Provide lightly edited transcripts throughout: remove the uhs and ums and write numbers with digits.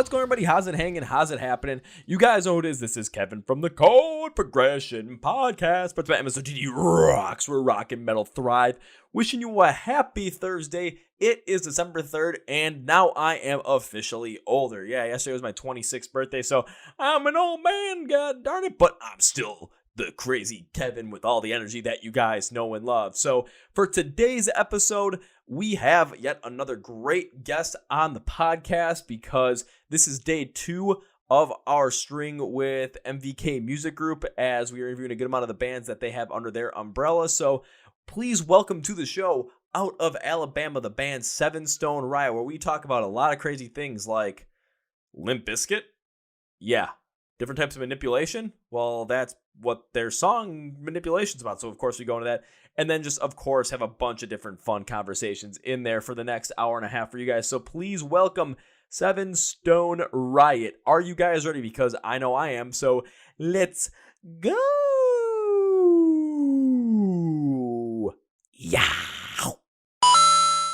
What's going on, everybody? How's it hanging? How's it happening? You guys know who it is. This is Kevin from the Chord Progression Podcast. But episode TD rocks. We're rocking Metal Thrive. Wishing you a happy Thursday. It is December 3rd, and now I am officially older. Yeah, yesterday was my 26th birthday, so I'm an old man, god darn it, but I'm still the crazy Kevin with all the energy that you guys know and love. So for today's episode, we have yet another great guest on the podcast because this is day 2 of our string with MVK Music Group as we are interviewing a good amount of the bands that they have under their umbrella. So please welcome to the show, out of Alabama, the band Stone Riot, where we talk about a lot of crazy things like Limp Bizkit. Yeah. Different types of manipulation. Well, that's what their song Manipulation's about. So, of course, we go into that. And then just, of course, have a bunch of different fun conversations in there for the next hour and a half for you guys. So please welcome Stone Riot. Are you guys ready? Because I know I am. So let's go. Yeah.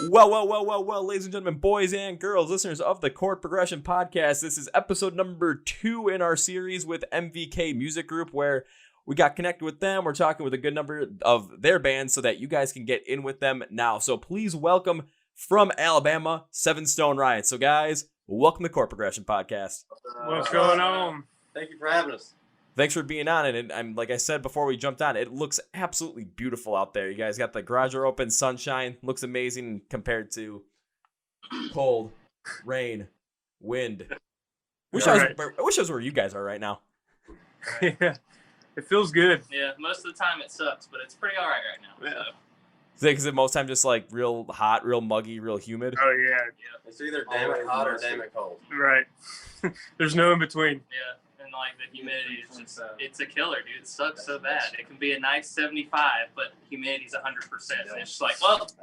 Well, ladies and gentlemen, boys and girls, listeners of the Chord Progression Podcast, this is episode number 2 in our series with MVK Music Group, where we got connected with them. We're talking with a good number of their bands so that you guys can get in with them now. So please welcome from Alabama, Stone Riot. So guys, welcome to the Chord Progression Podcast. What's going on? Thank you for having us. Thanks for being on it. And I'm like I said before we jumped on, it looks absolutely beautiful out there. You guys got the garage door open, sunshine, looks amazing compared to cold, rain, wind. I wish I was where you guys are right now. Yeah, it feels good. Yeah, most of the time it sucks, but it's pretty all right now. Yeah. So. Is it most time just like real hot, real muggy, real humid? Oh yeah. It's either damn it hot or damn it cold. Right. There's no in between. Yeah. And like the humidity is just, it's a killer, dude. It sucks so bad. It can be a nice 75, but humidity's 100%. And it's just like, well, that's the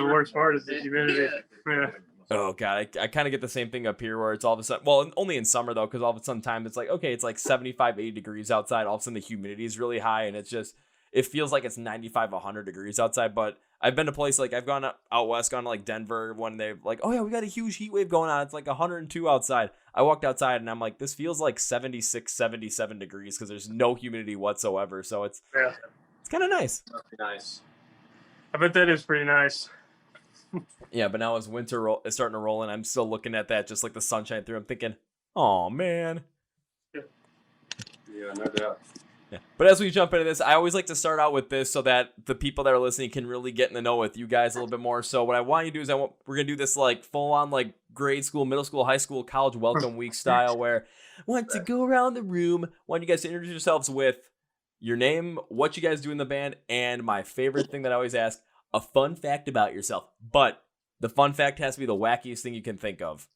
whatever. worst part is the humidity. Yeah. Oh, God. I kind of get the same thing up here where it's all of a sudden, well, only in summer, though, because all of a sudden time it's like, okay, it's like 75, 80 degrees outside. All of a sudden the humidity is really high, and it's just, it feels like it's 95, 100 degrees outside. But I've been to places like, I've gone out west, gone to like Denver when they've like, oh, yeah, we got a huge heat wave going on. It's like 102 outside. I walked outside and I'm like, this feels like 76, 77 degrees because there's no humidity whatsoever. So it's kind of nice. Nice. I bet that is pretty nice. Yeah, but now as winter is starting to roll in, I'm still looking at that, just like the sunshine through. I'm thinking, oh, man. Yeah, no doubt. Yeah. But as we jump into this, I always like to start out with this so that the people that are listening can really get in the know with you guys a little bit more. So what I want you to do is we're going to do this like full on like grade school, middle school, high school, college welcome week style where I want to go around the room. I want you guys to introduce yourselves with your name, what you guys do in the band, and my favorite thing that I always ask, a fun fact about yourself. But the fun fact has to be the wackiest thing you can think of.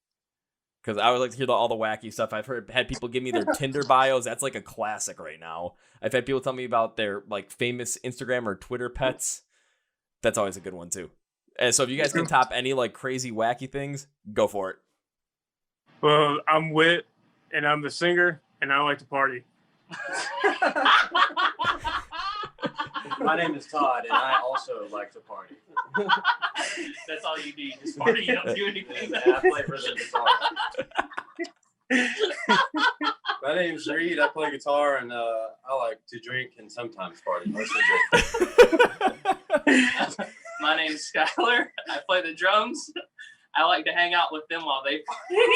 Because I would like to hear all the wacky stuff. I've had people give me their Tinder bios. That's like a classic right now. I've had people tell me about their like famous Instagram or Twitter pets. That's always a good one too. And so if you guys can top any like crazy wacky things, go for it. Well, I'm Wit, and I'm the singer, and I like to party. My name is Todd, and I also like to party. That's all you need. Just party. You don't do anything. And I play rhythm guitar. My name's Reed. I play guitar, and I like to drink and sometimes party. Mostly drink. My name's Skylar. I play the drums. I like to hang out with them while they party.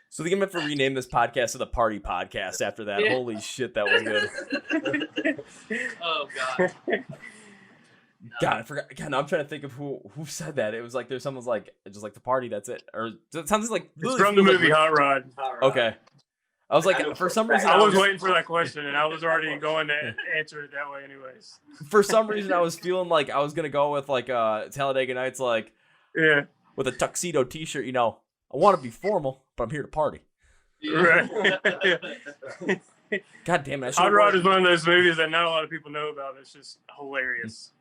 So they have to rename this podcast to the Party Podcast after that. Yeah. Holy shit, that was good. Oh, God. God, I forgot. God, now I'm trying to think of who said that. It was like there's someone's like, just like the party, that's it. Or it sounds like... It's from the movie Hot Rod. Okay. I was like, for some reason... I was waiting for that question, and I was already going to answer it that way anyways. For some reason, I was feeling like I was going to go with like Talladega Nights, like, yeah, with a tuxedo t-shirt, you know. I want to be formal, but I'm here to party. Right. God damn it. Hot Rod is one of those movies that not a lot of people know about. It's just hilarious.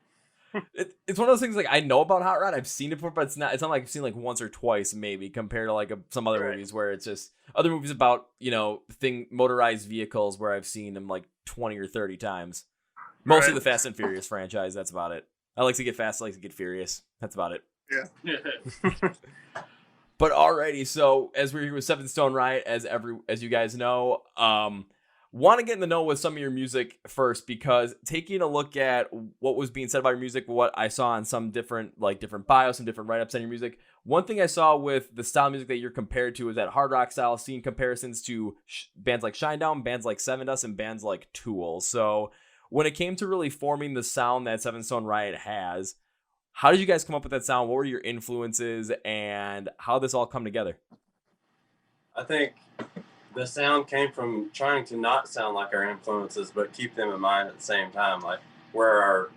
It's one of those things like I know about Hot Rod. I've seen it before, but it's not like I've seen like once or twice maybe compared to like some other movies where it's just other movies about, you know, motorized vehicles where I've seen them like 20 or 30 times. Mostly the Fast and Furious franchise. That's about it. I like to get fast. I like to get furious. That's about it. Yeah. But alrighty, so as we're here with Stone Riot, as you guys know, want to get in the know with some of your music first, because taking a look at what was being said about your music, what I saw on some different bios and different write-ups on your music, one thing I saw with the style of music that you're compared to is that hard rock style, seeing comparisons to bands like Shinedown, bands like Seven Dust, and bands like Tool. So when it came to really forming the sound that Stone Riot has, how did you guys come up with that sound? What were your influences, and how did this all come together? I think the sound came from trying to not sound like our influences, but keep them in mind at the same time, like where our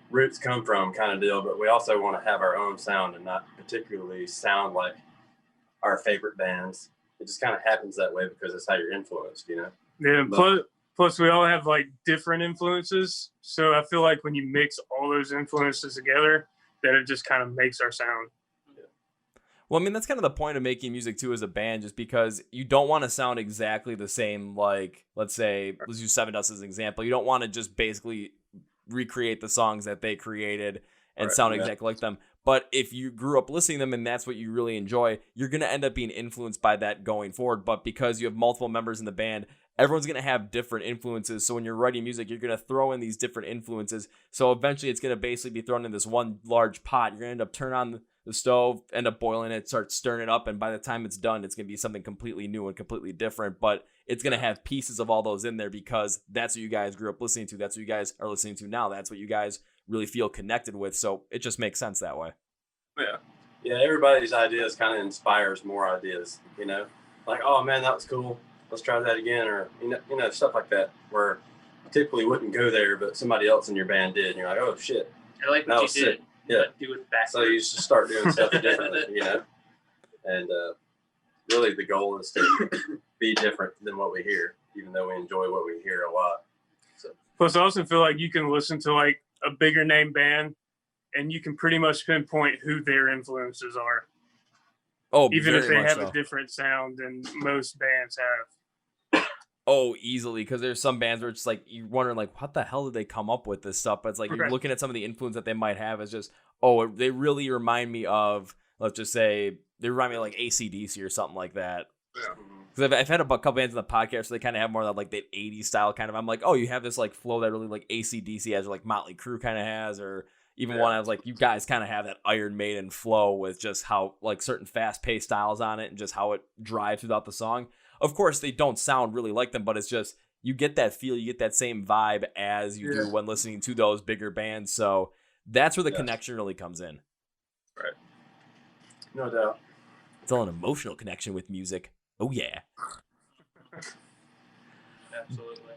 roots come from kind of deal. But we also want to have our own sound and not particularly sound like our favorite bands. It just kind of happens that way because it's how you're influenced, you know? Yeah, plus we all have like different influences. So I feel like when you mix all those influences together, that it just kind of makes our sound. Well, I mean, that's kind of the point of making music too as a band, just because you don't want to sound exactly the same. Like, let's use Seven Dust as an example. You don't want to just basically recreate the songs that they created and sound exactly like them. But if you grew up listening to them and that's what you really enjoy, you're going to end up being influenced by that going forward. But because you have multiple members in the band, everyone's going to have different influences. So when you're writing music, you're going to throw in these different influences. So eventually it's going to basically be thrown in this one large pot. You're going to end up turning on the stove, end up boiling it, start stirring it up. And by the time it's done, it's going to be something completely new and completely different. But it's going to have pieces of all those in there because that's what you guys grew up listening to. That's what you guys are listening to now. That's what you guys really feel connected with. So it just makes sense that way. Yeah, everybody's ideas kind of inspires more ideas, you know? Like, oh man, that was cool. Let's try that again, or you know, stuff like that, where typically wouldn't go there, but somebody else in your band did, and you're like, oh shit, I like what you did. Sick. Yeah, do it backwards. So you just start doing stuff differently, you know. And really, the goal is to be different than what we hear, even though we enjoy what we hear a lot. So. Plus, I also feel like you can listen to like a bigger name band, and you can pretty much pinpoint who their influences are. Oh, even if they have so. A different sound than most bands have. Oh, easily, because there's some bands where it's like you're wondering, like, what the hell did they come up with this stuff? But it's like you're looking at some of the influence that they might have as just, they really remind me of, let's just say, they remind me of like AC/DC or something like that. Yeah. Because I've had a couple bands in the podcast, so they kind of have more of that, like, that 80s style kind of. I'm like, oh, you have this like flow that really like AC/DC has, or like Motley Crue kind of has, or even one I was like, you guys kind of have that Iron Maiden flow with just how like certain fast-paced styles on it and just how it drives throughout the song. Of course, they don't sound really like them, but it's just, you get that feel, you get that same vibe as you do when listening to those bigger bands. So that's where the connection really comes in. Right. No doubt. It's all an emotional connection with music. Oh, yeah. Absolutely.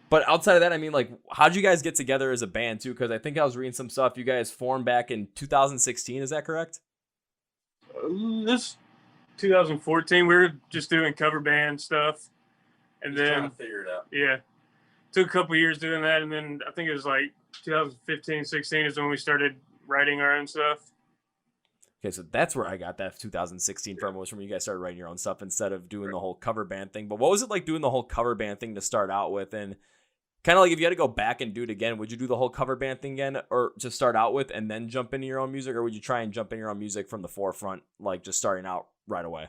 But outside of that, I mean, like, how'd you guys get together as a band, too? Because I think I was reading some stuff. You guys formed back in 2016. Is that correct? This 2014, we were just doing cover band stuff. And just then trying to figure it out. Yeah. Took a couple years doing that. And then I think it was like 2015, 16 is when we started writing our own stuff. Okay, so that's where I got that 2016 from, was from you guys started writing your own stuff instead of doing the whole cover band thing. But what was it like doing the whole cover band thing to start out with? And kind of like, if you had to go back and do it again, would you do the whole cover band thing again, or just start out with and then jump into your own music? Or would you try and jump in your own music from the forefront, like just starting out right away?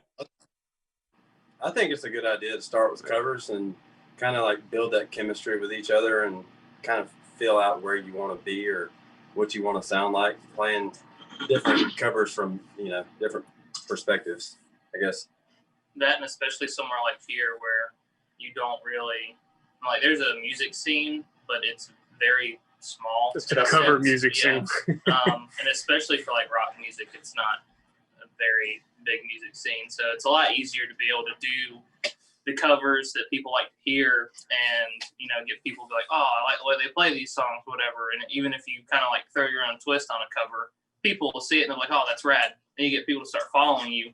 I think it's a good idea to start with covers and kind of like build that chemistry with each other and kind of feel out where you want to be or what you want to sound like, playing different covers from, you know, different perspectives, I guess. That, and especially somewhere like here where you don't really, like, there's a music scene, but it's very small. It's a cover music scene. And especially for like rock music, it's not a very big music scene. So it's a lot easier to be able to do the covers that people like to hear and, you know, get people to be like, oh, I like the way they play these songs, whatever. And even if you kind of like throw your own twist on a cover, people will see it and they're like, oh, that's rad. Then you get people to start following you.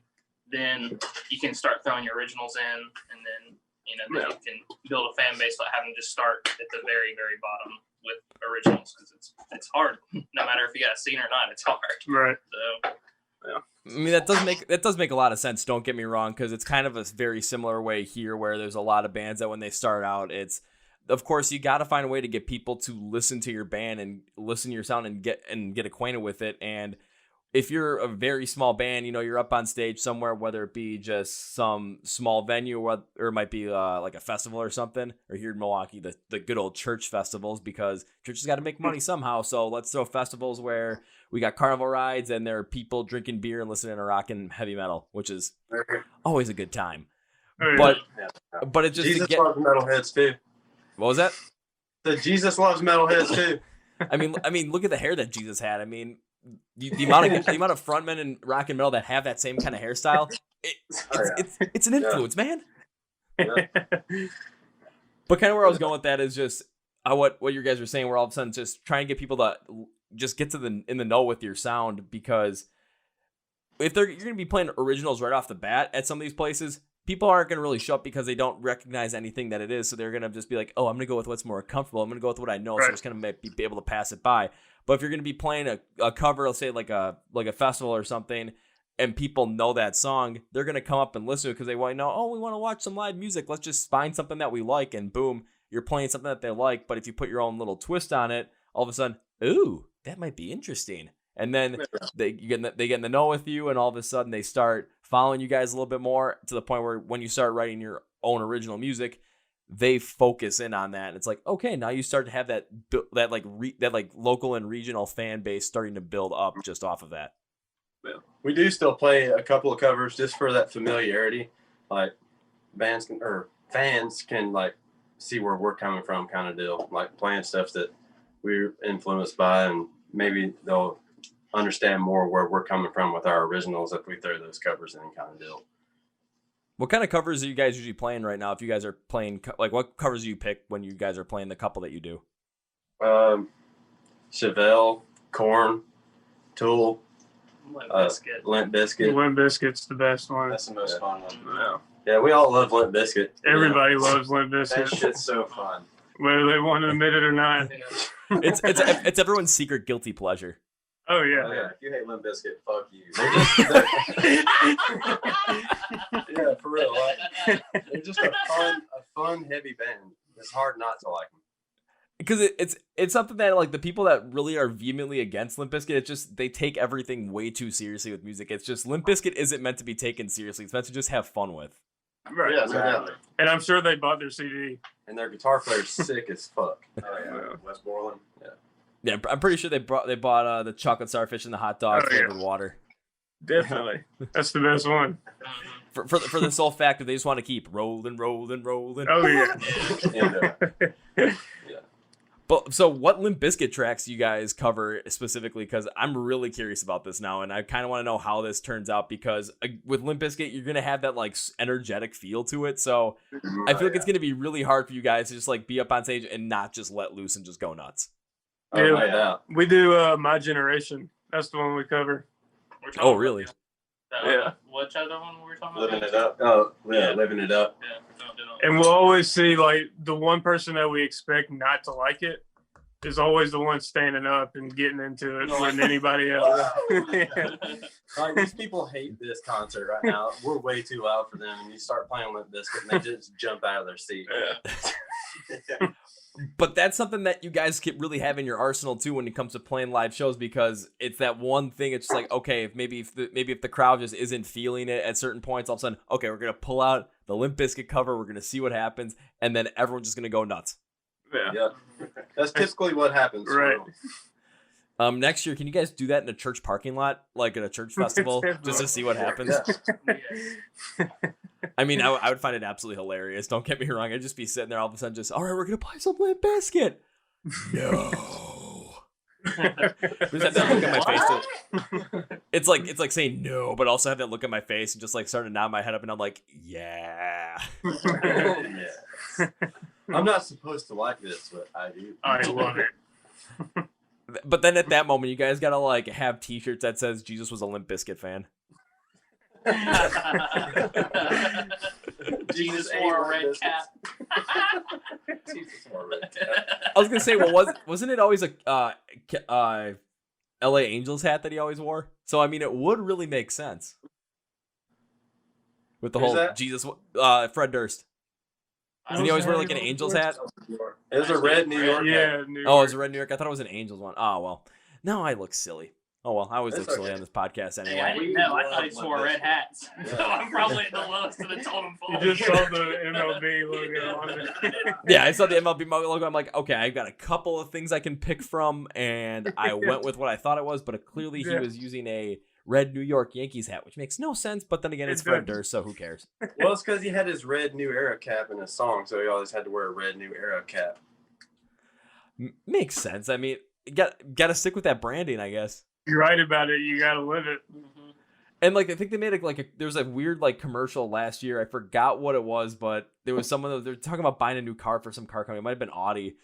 Then you can start throwing your originals in, and then, you know, then you can build a fan base without having to just start at the very, very bottom with originals, because it's hard. No matter if you got a scene or not, it's hard. Right. So, yeah. I mean, that does make a lot of sense. Don't get me wrong, because it's kind of a very similar way here, where there's a lot of bands that when they start out, it's, of course, you got to find a way to get people to listen to your band and listen to your sound and get acquainted with it. And if you're a very small band, you're up on stage somewhere, whether it be just some small venue or it might be like a festival or something, or here in Milwaukee, the good old church festivals, because churches got to make money somehow. So let's throw festivals where we got carnival rides and there are people drinking beer and listening to rock and heavy metal, which is always a good time. But it's just Jesus loves metalheads too. What was that? The Jesus loves metalheads too. I mean, look at the hair that Jesus had. I mean, the amount of frontmen in rock and metal that have that same kind of hairstyle, it's an influence, man. Yeah. But kind of where I was going with that is just what you guys were saying, where all of a sudden just try and get people to just get in the know with your sound, because if you're going to be playing originals right off the bat at some of these places, people aren't going to really show up because they don't recognize anything that it is. So they're going to just be like, oh, I'm going to go with what's more comfortable. I'm going to go with what I know. So I'm just going to be able to pass it by. But if you're going to be playing a cover, let's say like a festival or something, and people know that song, they're going to come up and listen to it because they want to know, oh, we want to watch some live music. Let's just find something that we like, and boom, you're playing something that they like. But if you put your own little twist on it, all of a sudden, ooh, that might be interesting. And then they get in the know with you, and all of a sudden they start following you guys a little bit more, to the point where when you start writing your own original music, they focus in on that. And it's like, okay, now you start to have that local and regional fan base starting to build up just off of that. We do still play a couple of covers just for that familiarity. Like fans can like see where we're coming from, kind of deal. Like playing stuff that we're influenced by, and maybe they'll understand more where we're coming from with our originals if we throw those covers in, kind of deal. What kind of covers are you guys usually playing right now? If you guys are playing, like, what covers do you pick when you guys are playing the couple that you do? Chevelle, Korn, Tool, Limp Bizkit. Limp Bizkit. Limp Bizkit's the best one. That's the most fun one. Yeah. Yeah, we all love Limp Bizkit. Everybody loves Limp That Bizkit, shit's so fun. whether they want to admit it or not. It's everyone's secret guilty pleasure. Oh yeah. Oh, yeah. If you hate Limp Bizkit, fuck you. Yeah, for real. Like, they're just a fun, heavy band. It's hard not to like them. Because it's something that, like, the people that really are vehemently against Limp Bizkit, it's just they take everything way too seriously with music. It's just Limp Bizkit isn't meant to be taken seriously. It's meant to just have fun with. Right. Yeah, exactly. And I'm sure they bought their CD. And their guitar player's sick as fuck. Oh yeah, Wes Borland. Yeah. Yeah, I'm pretty sure they bought the chocolate starfish and the hot dog flavored water. Definitely. That's the best one. For the sole fact that they just want to keep rolling. Oh yeah. And, But so what Limp Bizkit tracks do you guys cover specifically? Because I'm really curious about this now, and I kind of want to know how this turns out, because with Limp Bizkit, you're going to have that like energetic feel to it. So I feel like it's going to be really hard for you guys to just like be up on stage and not just let loose and just go nuts. Yeah, we do My Generation. That's the one we cover. Oh, really? Yeah. Which other one were we talking Living about? It Up. Oh, yeah, Living It Up. Yeah. And we'll always see like the one person that we expect not to like it is always the one standing up and getting into it more than anybody else. Like, these people hate this concert right now. We're way too loud for them, and you start playing Limp Bizkit, and they just jump out of their seat. Yeah. But that's something that you guys can really have in your arsenal too when it comes to playing live shows, because it's that one thing. It's just like, okay, if the crowd just isn't feeling it at certain points, all of a sudden, okay, we're gonna pull out the Limp Bizkit cover, we're gonna see what happens, and then everyone's just gonna go nuts. Yeah. That's typically what happens. Right. Next year, can you guys do that in a church parking lot, like at a church festival, just to see what happens? Yeah. I mean, I would find it absolutely hilarious. Don't get me wrong. I'd just be sitting there all of a sudden, just, all right, we're gonna play some Limp Bizkit. No. Just have that look on my face. It's like saying no, but also have that look on my face and just like starting to nod my head up, and I'm like, yeah. Yeah. I'm not supposed to like this, but I do. I love it. But then at that moment, you guys gotta like have T-shirts that says Jesus was a Limp Bizkit fan. Jesus wore a red cap. Jesus wore a red cap. I was gonna say, well, wasn't it always a LA Angels hat that he always wore? So I mean, it would really make sense with the Who's whole that? Jesus. Fred Durst. Doesn't he always wear like an Angels hat? It was a red New York hat. Yeah. New Oh, it York. was a red New York. I thought it was an Angels one. Oh well, now I look silly. Oh, well, I always That's look silly okay. on this podcast Hey, anyway. I didn't know. I thought he Love wore Limp red hats. Yeah. So I'm probably at the lowest of the totem You pole. just saw the MLB logo on it. Yeah, I saw the MLB logo. I'm like, okay, I've got a couple of things I can pick from, and I went with what I thought it was, but clearly he Yeah. was using a red New York Yankees hat, which makes no sense, but then again, it's It Fred does. Durst, so who cares? Well, it's because he had his red New Era cap in his song, so he always had to wear a red New Era cap. Makes sense. I mean, you got to stick with that branding, I guess. You're right about it. You gotta live it. Mhm. And like I think they made it there was a weird like commercial last year. I forgot what it was, but there was someone that they were talking about buying a new car for some car company. It might have been Audi.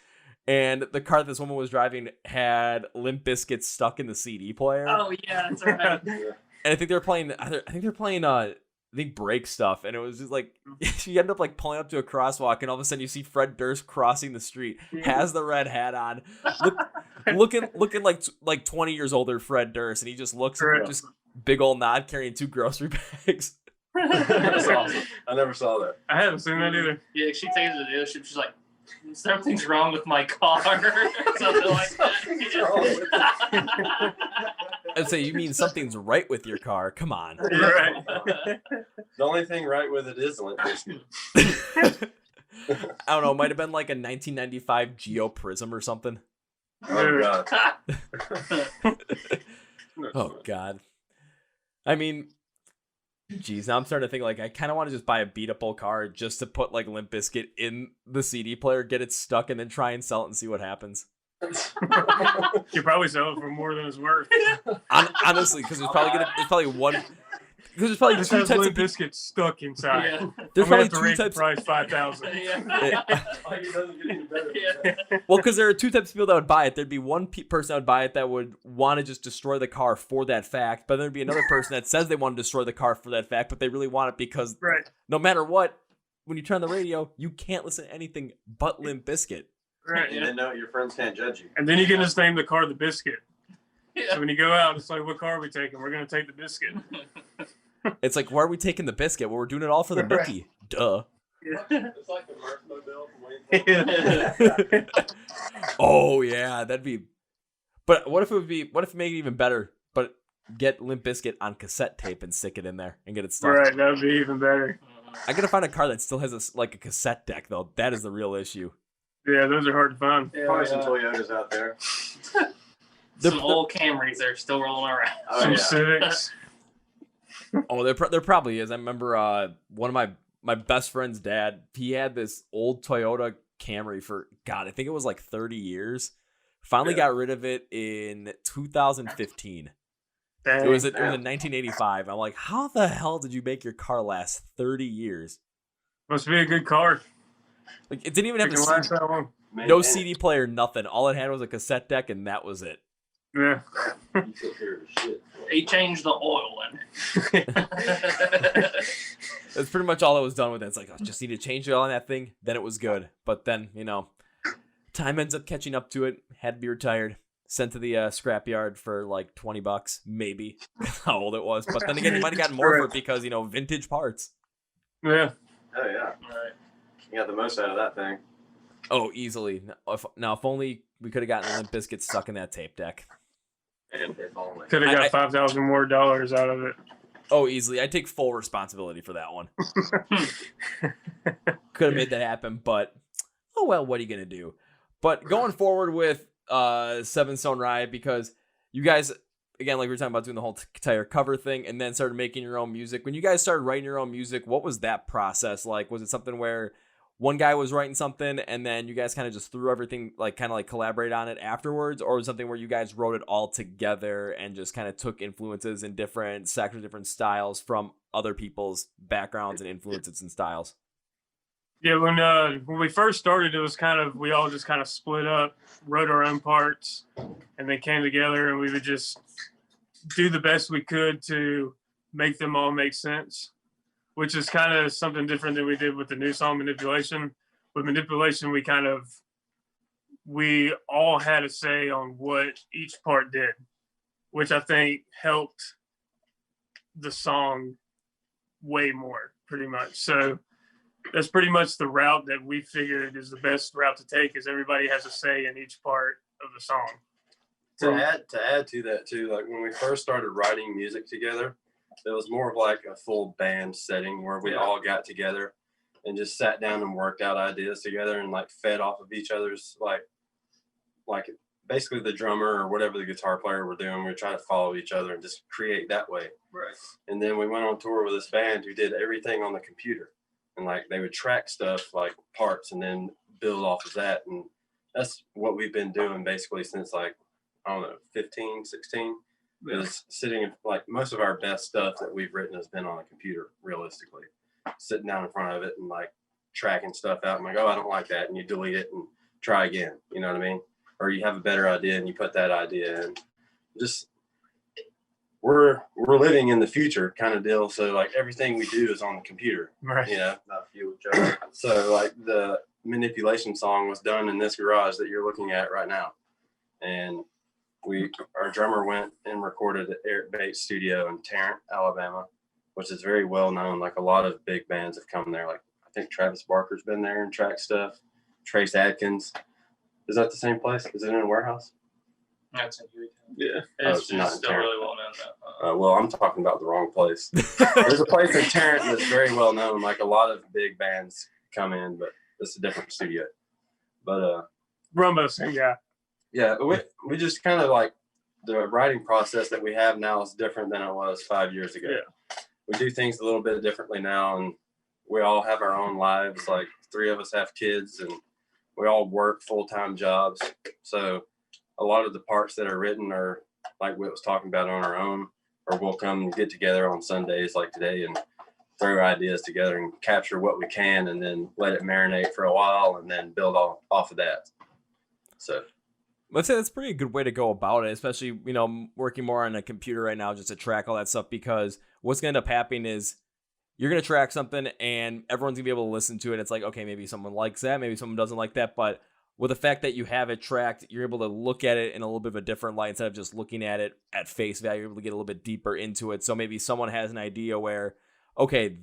And the car that this woman was driving had Limp Bizkit stuck in the CD player. Oh yeah, that's right. And I think they're playing I think break stuff, and it was just like she ended up like pulling up to a crosswalk, and all of a sudden you see Fred Durst crossing the street, has the red hat on, looking like 20 years older Fred Durst, and he just looks Right. just big old nod carrying 2 grocery bags. That's awesome. I never saw that. I haven't seen that either. Yeah, she takes it to the dealership. She's like, something's wrong with my car. Something like Something's that. wrong with I'd say, you mean something's right with your car? Come on. You're right. The only thing right with it is Limp Bizkit. I don't know. It might have been like a 1995 Geo Prism or something. Oh god. Oh God. I mean, geez, now I'm starting to think like I kind of want to just buy a beat up old car just to put like Limp Bizkit in the CD player, get it stuck, and then try and sell it and see what happens. You probably sell it for more than it's worth. Honestly, because there's probably one. Because there's probably This two has types of Limp people. Bizkit stuck inside. Yeah. There's I'm gonna probably have to two raise the types. price 5,000. Yeah. Like it doesn't get any better. Yeah. Well, because there are two types of people that would buy it. There'd be one person that would buy it that would want to just destroy the car for that fact, but there'd be another person that says they want to destroy the car for that fact, but they really want it because Right. no matter what, when you turn on the radio, you can't listen to anything but Limp Bizkit. Right. And then no, your friends can't judge you. And then you can just name the car the Biscuit. Yeah. So when you go out, it's like, what car are we taking? We're going to take the Biscuit. It's like, why are we taking the biscuit? Well, we're doing it all for the Right. nookie. Duh. It's like the Merc Mobile from Wayne. Oh yeah, that'd be. But what if it made it even better? But get Limp Bizkit on cassette tape and stick it in there and get it stuck. Right. That would be even better. I gotta find a car that still has a cassette deck though. That is the real issue. Yeah, those are hard to find. Probably some Toyotas out there. Some old Camrys that are still rolling around. Oh, Some yeah. Civics. Oh, there probably is. I remember one of my best friend's dad. He had this old Toyota Camry for I think it was like 30 years. Finally got rid of it in 2015. Dang. It was in 1985. I'm like, how the hell did you make your car last 30 years? Must be a good car. Like it didn't even It have can last that long. no CD player, nothing. All it had was a cassette deck, and that was it. Yeah. You took care of shit. He changed the oil in it. That's pretty much all that was done with it. It's like, I just need to change it all on that thing. Then it was good. But then, time ends up catching up to it. Had to be retired. Sent to the scrapyard for like $20, maybe. How old it was. But then again, you might have gotten more for it because, vintage parts. Yeah. Oh yeah. Right. You got the most out of that thing. Oh, easily. If only we could have gotten Limp Bizkit stuck in that tape deck. And if only. Could have got $5,000 more dollars out of it. Oh, easily. I take full responsibility for that one. Could have made that happen, but oh well, what are you going to do? But going forward with Seven Stone Riot, because you guys, again, like we were talking about doing the whole entire cover thing and then started making your own music. When you guys started writing your own music, what was that process like? Was it something where one guy was writing something and then you guys kind of just threw everything, kind of collaborate on it afterwards? Or was it something where you guys wrote it all together and just kind of took influences in different sectors, different styles from other people's backgrounds and influences and styles? Yeah, when we first started, it was we all just kind of split up, wrote our own parts, and then came together and we would just do the best we could to make them all make sense, which is kind of something different than we did with the new song Manipulation. With Manipulation, we all had a say on what each part did, which I think helped the song way more, pretty much. So that's pretty much the route that we figured is the best route to take, is everybody has a say in each part of the song To add to that too, like when we first started writing music together, it was more of like a full band setting where we all got together and just sat down and worked out ideas together and like fed off of each other's like basically the drummer or whatever the guitar player were doing. We try to follow each other and just create that way. Right. And then we went on tour with this band who did everything on the computer, and like they would track stuff like parts and then build off of that. And that's what we've been doing basically since like, I don't know, 15, 16. Is sitting in, like most of our best stuff that we've written has been on a computer, realistically. Sitting down in front of it and like tracking stuff out. I'm like, oh, I don't like that. And you delete it and try again. You know what I mean? Or you have a better idea and you put that idea in. Just we're living in the future kind of deal. So like everything we do is on the computer. Right. You know, not few each other. So like the Manipulation song was done in this garage that you're looking at right now. And our drummer went and recorded at Eric Bates' studio in Tarrant, Alabama, which is very well known. Like a lot of big bands have come there. Like I think Travis Barker's been there and tracked stuff. Trace Adkins. Is that the same place? Is it in a warehouse? That's in Hueytown. Yeah. It's not just still Tarrant. really well known though. Well, I'm talking about the wrong place. There's a place in Tarrant that's very well known. Like a lot of big bands come in, but it's a different studio. But Run by the same guy. yeah, we just kind of like the writing process that we have now is different than it was 5 years ago. Yeah. We do things a little bit differently now, and we all have our own lives. Like 3 of us have kids, and we all work full-time jobs. So a lot of the parts that are written are like Whit was talking about on our own, or we'll come and get together on Sundays like today and throw ideas together and capture what we can and then let it marinate for a while and then build off of that. So let's say that's a pretty good way to go about it, especially, you know, working more on a computer right now just to track all that stuff, because what's going to end up happening is you're going to track something and everyone's going to be able to listen to it. It's like, okay, maybe someone likes that, maybe someone doesn't like that, but with the fact that you have it tracked, you're able to look at it in a little bit of a different light instead of just looking at it at face value. You're able to get a little bit deeper into it. So maybe someone has an idea where, okay,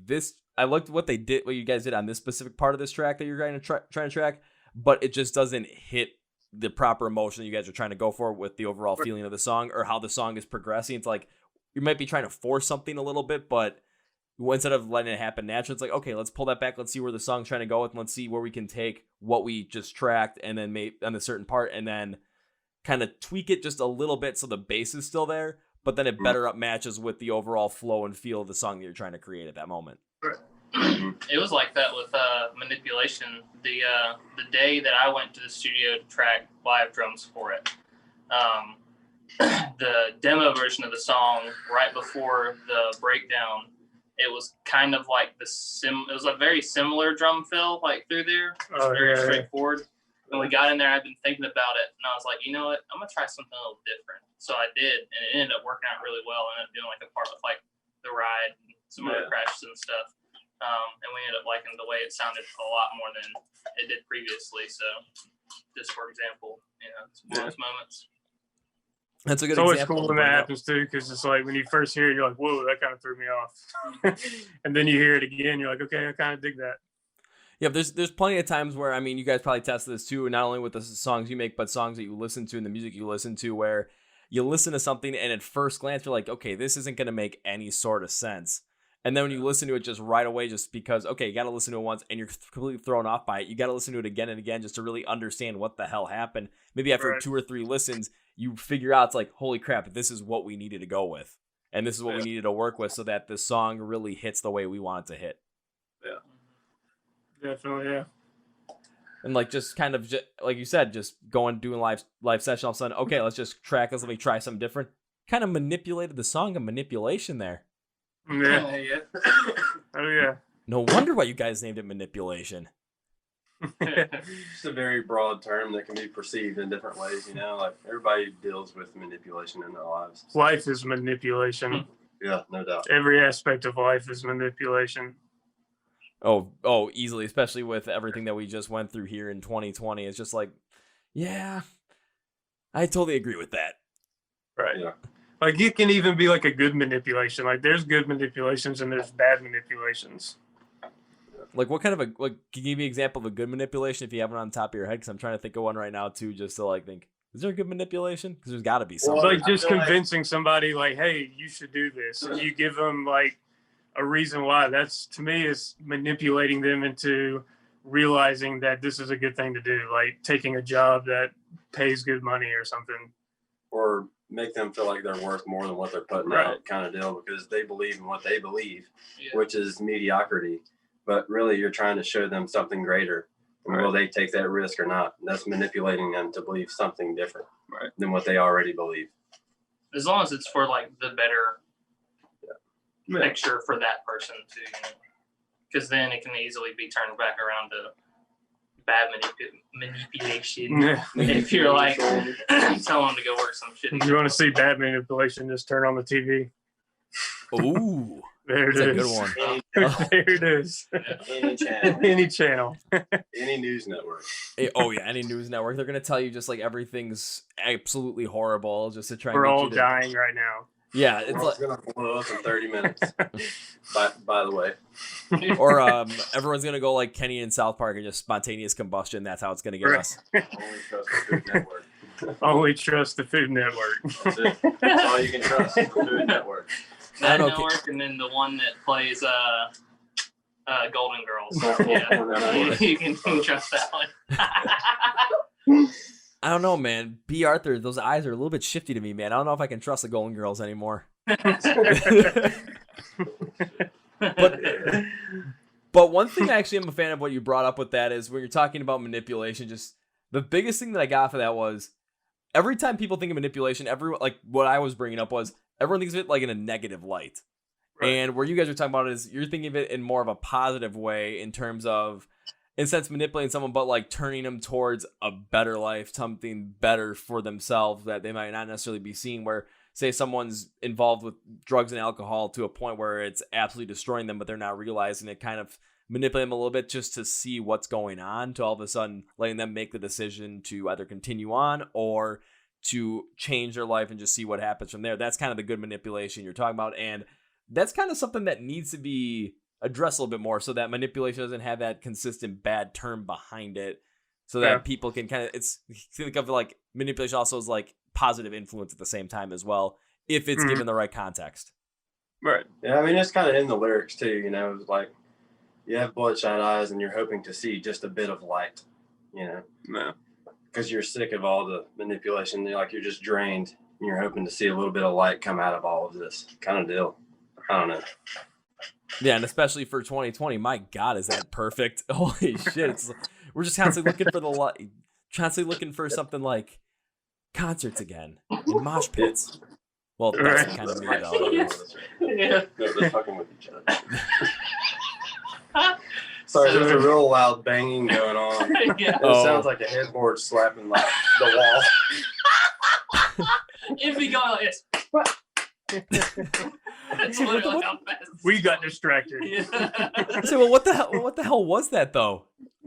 I looked what you guys did on this specific part of this track that you're trying to track, but it just doesn't hit the proper emotion that you guys are trying to go for with the overall feeling of the song or how the song is progressing. It's like you might be trying to force something a little bit, but instead of letting it happen naturally, it's like, okay, let's pull that back. Let's see where the song's trying to go with. And let's see where we can take what we just tracked and then make on a certain part and then kind of tweak it just a little bit so the bass is still there, but then it better up matches with the overall flow and feel of the song that you're trying to create at that moment. It was like that with Manipulation. The day that I went to the studio to track live drums for it, the demo version of the song right before the breakdown, it was kind of like it was a very similar drum fill like through there. Very straightforward. When we got in there, I'd been thinking about it, and I was like, you know what, I'm gonna try something a little different. So I did, and it ended up working out really well. I ended up doing like a part with like the ride and some other crashes and stuff. And we ended up liking the way it sounded a lot more than it did previously. So, just for example, you know, it's one of those moments. That's a good example. It's example. always cool when that happens too, because it's like when you first hear it, you're like, whoa, that kind of threw me off. And then you hear it again, you're like, okay, I kind of dig that. Yeah, there's plenty of times where, I mean, you guys probably tested this too, not only with the songs you make, but songs that you listen to and the music you listen to, where you listen to something and at first glance, you're like, okay, this isn't going to make any sort of sense. And then when you listen to it just right away, just because, okay, you got to listen to it once and you're completely thrown off by it, you got to listen to it again and again just to really understand what the hell happened. Maybe after 2 or 3 listens, you figure out, it's like, holy crap, this is what we needed to go with. And this is what we needed to work with so that the song really hits the way we want it to hit. Yeah. Definitely, yeah. And like just kind of, like you said, just doing live session all of a sudden, okay, let's just track this, let me try something different. Kind of manipulated the song of Manipulation there. Yeah. Oh, yeah. No wonder why you guys named it Manipulation. It's a very broad term that can be perceived in different ways, you know, like everybody deals with manipulation in their lives. Life is manipulation. Yeah, no doubt. Every aspect of life is manipulation. Oh, easily, especially with everything that we just went through here in 2020. It's just like, yeah, I totally agree with that. Right. Yeah. Like, it can even be like a good manipulation. Like, there's good manipulations and there's bad manipulations. Like, what kind of can you give me an example of a good manipulation if you have one on top of your head? Because I'm trying to think of one right now, too, just to, like, think, Is there a good manipulation? Because there's got to be It's something. like just convincing somebody, like, hey, you should do this, and you give them like a reason why. That's, to me, is manipulating them into realizing that this is a good thing to do, like taking a job that pays good money or something. Or make them feel like they're worth more than what they're putting out, kind of deal, because they believe in what they believe, which is mediocrity. But really, you're trying to show them something greater. And will they take that risk or not? That's manipulating them to believe something different than what they already believe. As long as it's for like the better picture for that person too, because then it can easily be turned back around to bad manipulation. If you're like tell them to go work some shit. If you want to see bad manipulation, just turn on the TV. Ooh, there it that's is. a good one. There it is. Any channel. Any channel. Any news network. Oh yeah, any news network. They're gonna tell you just like everything's absolutely horrible just to try. We're and get all you to... dying right now. Yeah, it's like gonna blow up in 30 minutes. by the way. or everyone's gonna go like Kenny in South Park and just spontaneous combustion. That's how it's gonna get us. Only trust the Food Network. Only trust the Food Network. That's it. That's all you can trust. The Food Network. That network, and then the one that plays Golden Girls. You can trust that one. I don't know, man. B. Arthur, those eyes are a little bit shifty to me, man. I don't know if I can trust the Golden Girls anymore. But one thing I actually am a fan of what you brought up with that is when you're talking about manipulation, just the biggest thing that I got for that was every time people think of manipulation, everyone, like what I was bringing up was everyone thinks of it like in a negative light. Right. And where you guys are talking about it is you're thinking of it in more of a positive way in terms of, in a sense, manipulating someone, but like turning them towards a better life, something better for themselves that they might not necessarily be seeing. Where, say, someone's involved with drugs and alcohol to a point where it's absolutely destroying them, but they're not realizing it, kind of manipulate them a little bit just to see what's going on, to all of a sudden letting them make the decision to either continue on or to change their life and just see what happens from there. That's kind of the good manipulation you're talking about. And that's kind of something that needs to be addressed a little bit more so that manipulation doesn't have that consistent bad term behind it, so that people can kind of, it's, think of it like manipulation also is like positive influence at the same time as well, if it's given the right context. Right. Yeah, I mean, it's kind of in the lyrics too, you know, it's like you have bloodshot eyes and you're hoping to see just a bit of light, you know. No. Because you're sick of all the manipulation, you're just drained and you're hoping to see a little bit of light come out of all of this kind of deal. I don't know. Yeah, and especially for 2020, my God, is that perfect? Holy shit! We're just constantly looking for the light, constantly looking for something like concerts again and mosh pits. Well, that's kind of me though. Yeah, they're fucking with each other. Sorry, there's a real loud banging going on. It sounds like a headboard slapping like the wall. It'd be going like this. That's literally how fast. We got distracted. I said, well, what the hell was that though?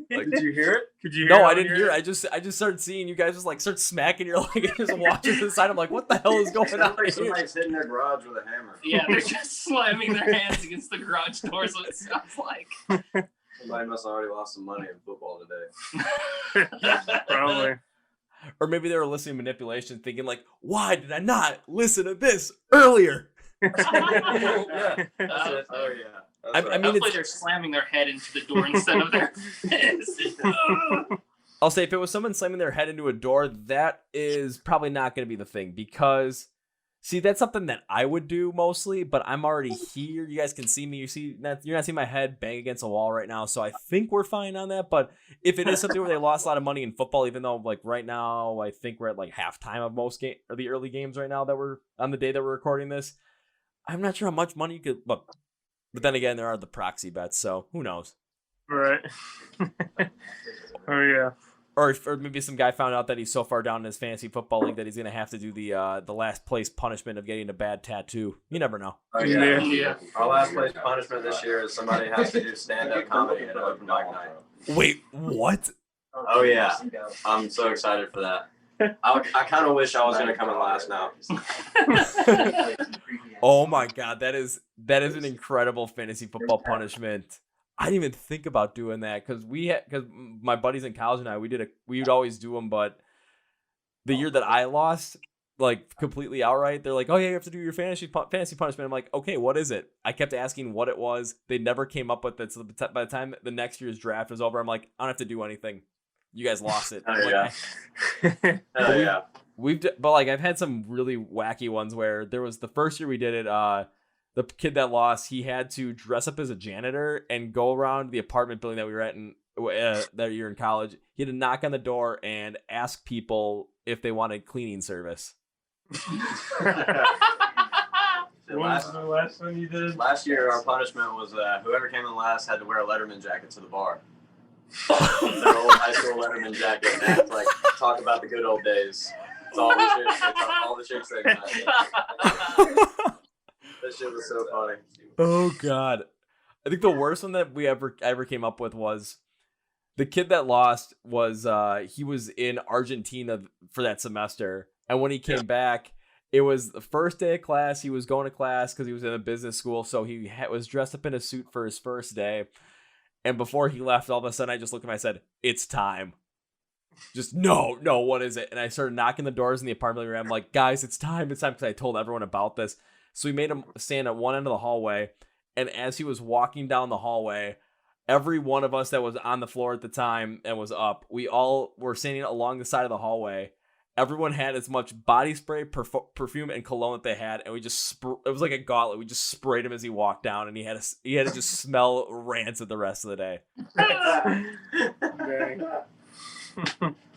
Like, did you hear it? Could you hear No, it? I didn't hear it. I just started seeing you guys just like start smacking your leg and just watching to the side. I'm like, what the hell is going on? Like somebody's hitting their garage with a hammer. Yeah, they're just slamming their hands against the garage door, so it sounds like. Somebody must have already lost some money in football today. Probably. Or maybe they were listening to manipulation, thinking like, why did I not listen to this earlier? Yeah. That's it. Oh yeah. I mean, hopefully they're slamming their head into the door instead of their fist. I'll say if it was someone slamming their head into a door, that is probably not going to be the thing, because see, that's something that I would do mostly, but I'm already here. You guys can see me. You're not seeing my head bang against a wall right now, so I think we're fine on that. But if it is something where they lost a lot of money in football, even though like right now I think we're at like halftime of most or the early games right now that we're on the day that we're recording this, I'm not sure how much money you could look. But then again, there are the proxy bets, so who knows? Right. Oh yeah. Or maybe some guy found out that he's so far down in his fantasy football league that he's gonna have to do the last place punishment of getting a bad tattoo. You never know. Oh, yeah. Our last place punishment this year is somebody has to do stand-up comedy at an open mic night. Wait, what? Oh yeah, I'm so excited for that. I kind of wish I was gonna come in last now. Oh my God, that is an incredible fantasy football punishment. I didn't even think about doing that because my buddies in college and I we would always do them, but the year that I lost, like completely outright, they're like, "Oh yeah, you have to do your fantasy punishment." I'm like, "Okay, what is it?" I kept asking what it was. They never came up with it. So by the time the next year's draft was over, I'm like, "I don't have to do anything. You guys lost it." But like I've had some really wacky ones where there was the first year we did it. The kid that lost, he had to dress up as a janitor and go around the apartment building that we were at that year in college. He had to knock on the door and ask people if they wanted cleaning service. When was the last one you did? Last year, our punishment was whoever came in last had to wear a Letterman jacket to the bar. Their old high school Letterman jacket, and have to, like, talk about the good old days. It's all the chicks they got. That shit was so funny. Oh God, I think the worst one that we ever came up with was the kid that lost was he was in Argentina for that semester, and when he came back, it was the first day of class. He was going to class because he was in a business school, so he was dressed up in a suit for his first day. And before he left, all of a sudden, I just looked at him and I said, "It's time." Just, no, what is it? And I started knocking the doors in the apartment. I'm like, "Guys, it's time. Because I told everyone about this." So we made him stand at one end of the hallway. And as he was walking down the hallway, every one of us that was on the floor at the time and was up, we all were standing along the side of the hallway. Everyone had as much body spray, perfume, and cologne that they had, and we just it was like a gauntlet. We just sprayed him as he walked down, and he had to just smell rancid the rest of the day.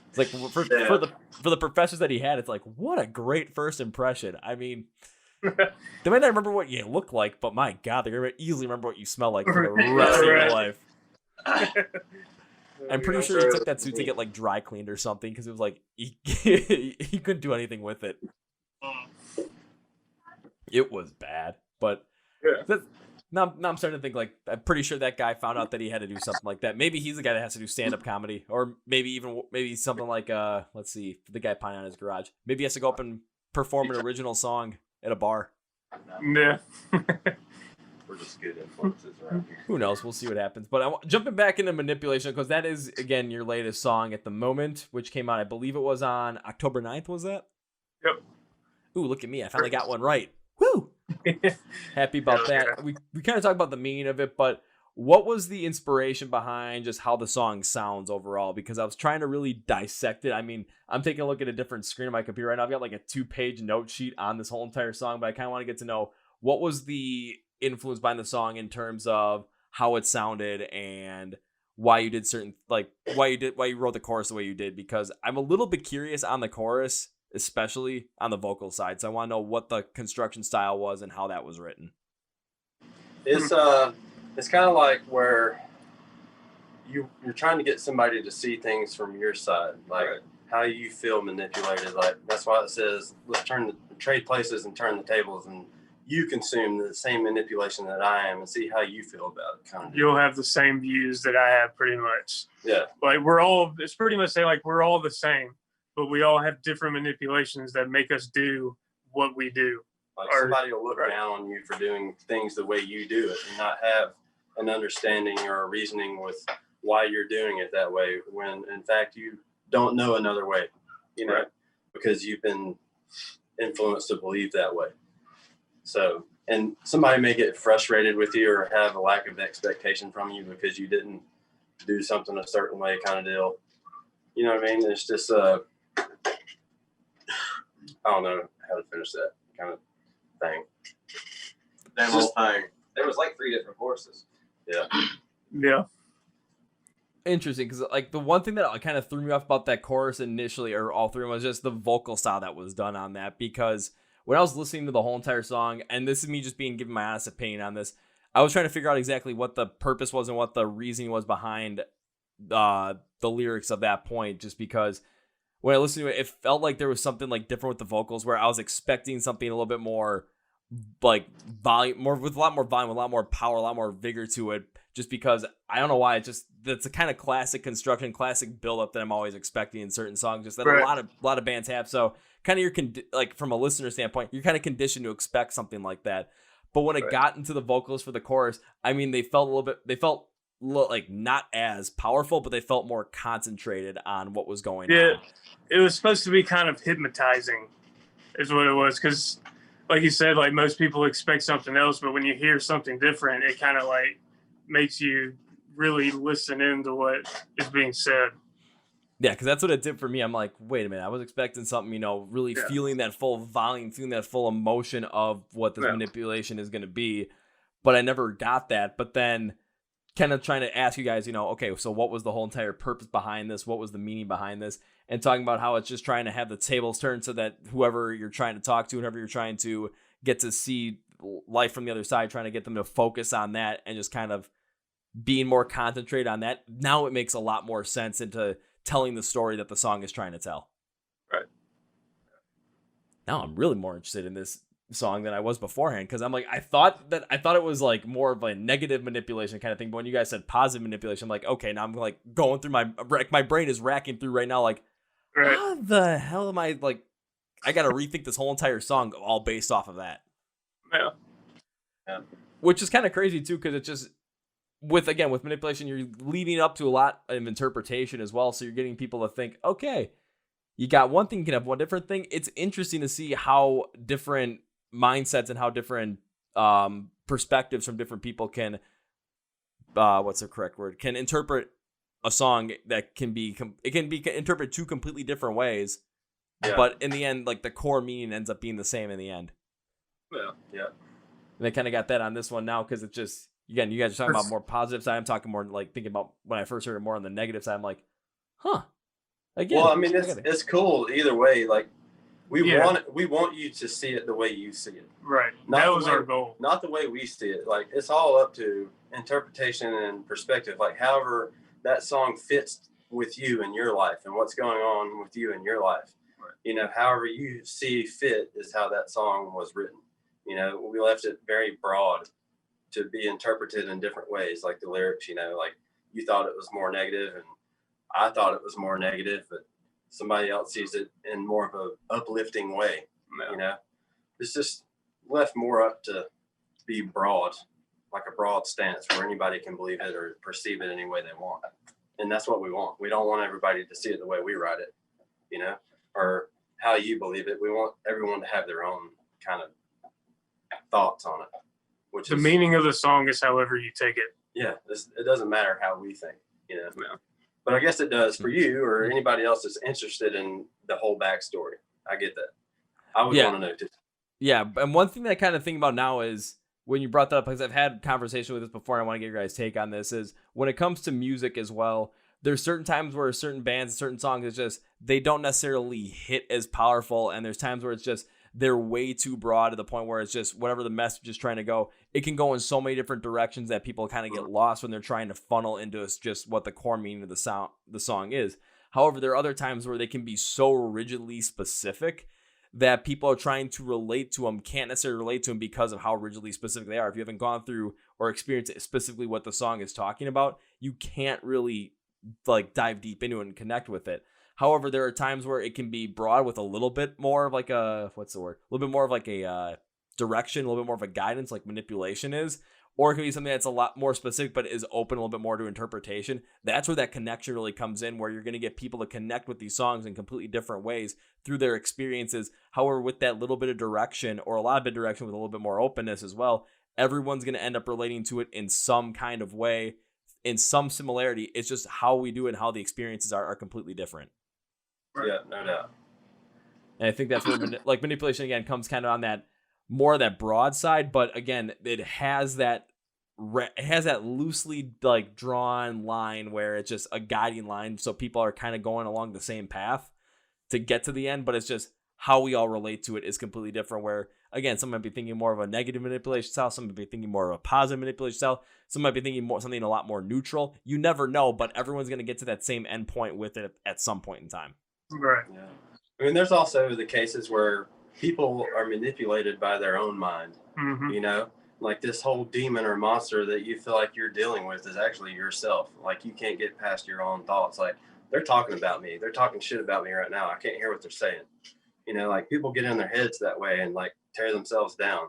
It's like for the professors that he had, it's like, what a great first impression. I mean, they might not remember what you look like, but my God, they're gonna easily remember what you smell like for the rest of your life. I'm pretty sure he took that suit to get like dry cleaned or something because it was like he couldn't do anything with it. It was bad, but now I'm starting to think like I'm pretty sure that guy found out that he had to do something like that. Maybe he's the guy that has to do stand-up comedy, or maybe something like let's see, the guy pine on his garage. Maybe he has to go up and perform an original song at a bar. Yeah. We're just good influences around here. Who knows? We'll see what happens. But jumping back into Manipulation, because that is, again, your latest song at the moment, which came out, I believe it was on October 9th, was that? Yep. Ooh, look at me. I finally got one right. Woo! Happy about that. We kind of talked about the meaning of it, but what was the inspiration behind just how the song sounds overall? Because I was trying to really dissect it. I mean, I'm taking a look at a different screen on my computer right now. I've got like a 2-page note sheet on this whole entire song, but I kind of want to get to know what was the influence behind the song in terms of how it sounded and why you did why you wrote the chorus the way you did, because I'm a little bit curious on the chorus, especially on the vocal side. So I want to know what the construction style was and how that was written. It's kind of like where you're trying to get somebody to see things from your side, like how you feel manipulated. Like that's why it says, let's trade places and turn the tables, and you consume the same manipulation that I am and see how you feel about it. Kind of. You'll have the same views that I have, pretty much. Yeah. Like it's pretty much saying like we're all the same, but we all have different manipulations that make us do what we do. Like somebody will look down on you for doing things the way you do it and not have an understanding or a reasoning with why you're doing it that way, when in fact you don't know another way, because you've been influenced to believe that way. So, and somebody may get frustrated with you or have a lack of expectation from you because you didn't do something a certain way, kind of deal. You know what I mean? It's just I don't know how to finish that kind of thing. That whole thing. There was like 3 different choruses. Yeah. Yeah. Interesting, because like the one thing that kind of threw me off about that chorus initially, or all 3 of them, was just the vocal style that was done on that. Because when I was listening to the whole entire song, and this is me just giving my honest opinion on this, I was trying to figure out exactly what the purpose was and what the reasoning was behind the lyrics of that point. Just because when I listened to it, it felt like there was something like different with the vocals, where I was expecting something a little bit more like volume, with a lot more volume, a lot more power, a lot more vigor to it. Just because I don't know why, that's a kind of classic construction, classic build-up that I'm always expecting in certain songs, just that a lot of bands have. So kind of like from a listener standpoint, you're kind of conditioned to expect something like that. But when it got into the vocals for the chorus, I mean, they felt like not as powerful, but they felt more concentrated on what was going Yeah, on. it was supposed to be kind of hypnotizing, is what it was. Because, like you said, like most people expect something else, but when you hear something different, it kind of like makes you really listen into what is being said. Yeah, because that's what it did for me. I'm like, wait a minute, I was expecting something, you know, really feeling that full volume, feeling that full emotion of what this manipulation is going to be, but I never got that. But then kind of trying to ask you guys, you know, okay, so what was the whole entire purpose behind this? What was the meaning behind this? And talking about how it's just trying to have the tables turned so that whoever you're trying to talk to, whoever you're trying to get to see life from the other side, trying to get them to focus on that and just kind of being more concentrated on that. Now it makes a lot more sense into telling the story that the song is trying to tell. Right. Now I'm really more interested in this song than I was beforehand, because I'm like, I thought it was like more of a negative manipulation kind of thing, but when you guys said positive manipulation, I'm like, okay, now I'm like going through my brain is racking through right now, like, how the hell am I, like, I gotta rethink this whole entire song all based off of that. Yeah. Which is kind of crazy too, because it's just with manipulation, you're leading up to a lot of interpretation as well, so you're getting people to think, okay, you got one thing, you can have one different thing. It's interesting to see how different mindsets and how different perspectives from different people can what's the correct word, can interpret a song that can be interpreted two completely different ways, but in the end, like, the core meaning ends up being the same in the end. Yeah. And I kind of got that on this one now, because it's just, again, you guys are talking about more positive side, I'm talking more like thinking about when I first heard it more on the negative side. I'm like, again, well, I mean, it's cool either way. Like, we want you to see it the way you see it. Right. That was our goal. Not the way we see it. Like, it's all up to interpretation and perspective. Like, however that song fits with you in your life and what's going on with you in your life. Right. You know, however you see fit is how that song was written. You know, we left it very broad to be interpreted in different ways. Like the lyrics, you know, like you thought it was more negative and I thought it was more negative, but somebody else sees it in more of a uplifting way. You know, it's just left more up to be broad, like a broad stance where anybody can believe it or perceive it any way they want. And that's what we want. We don't want everybody to see it the way we write it, you know, or how you believe it. We want everyone to have their own kind of thoughts on it. Which the meaning of the song is however you take it. Yeah, it doesn't matter how we think, you know. Yeah. But I guess it does for you or anybody else that's interested in the whole backstory. I get that. I would want to know too. Yeah, and one thing that I kind of think about now is when you brought that up, because I've had conversation with this before, and I want to get your guys' take on this, is when it comes to music as well, there's certain times where certain bands, certain songs, it's just, they don't necessarily hit as powerful, and there's times where it's just, they're way too broad to the point where it's just whatever the message is trying to go, it can go in so many different directions that people kind of get lost when they're trying to funnel into just what the core meaning of the song is. However, there are other times where they can be so rigidly specific that people are trying to relate to them can't necessarily relate to them because of how rigidly specific they are. If you haven't gone through or experienced specifically what the song is talking about, you can't really like dive deep into it and connect with it. However, there are times where it can be broad with a little bit more of like a, a little bit more of like a direction, a little bit more of a guidance, like manipulation is, or it can be something that's a lot more specific, but is open a little bit more to interpretation. That's where that connection really comes in, where you're going to get people to connect with these songs in completely different ways through their experiences. However, with that little bit of direction, or a lot of bit of direction with a little bit more openness as well, everyone's going to end up relating to it in some kind of way, in some similarity. It's just how we do it and how the experiences are completely different. Yeah, no doubt. And I think that's where like manipulation again comes kind of on that more of that broad side, but again, it has that loosely like drawn line where it's just a guiding line, so people are kind of going along the same path to get to the end, but it's just how we all relate to it is completely different. Where again, some might be thinking more of a negative manipulation style, some might be thinking more of a positive manipulation style, some might be thinking more something a lot more neutral. You never know, but everyone's going to get to that same end point with it at some point in time. Right. Yeah. I mean, there's also the cases where people are manipulated by their own mind. Mm-hmm. You know, like this whole demon or monster that you feel like you're dealing with is actually yourself. Like you can't get past your own thoughts. Like they're talking about me. They're talking shit about me right now. I can't hear what they're saying. You know, like people get in their heads that way and like tear themselves down.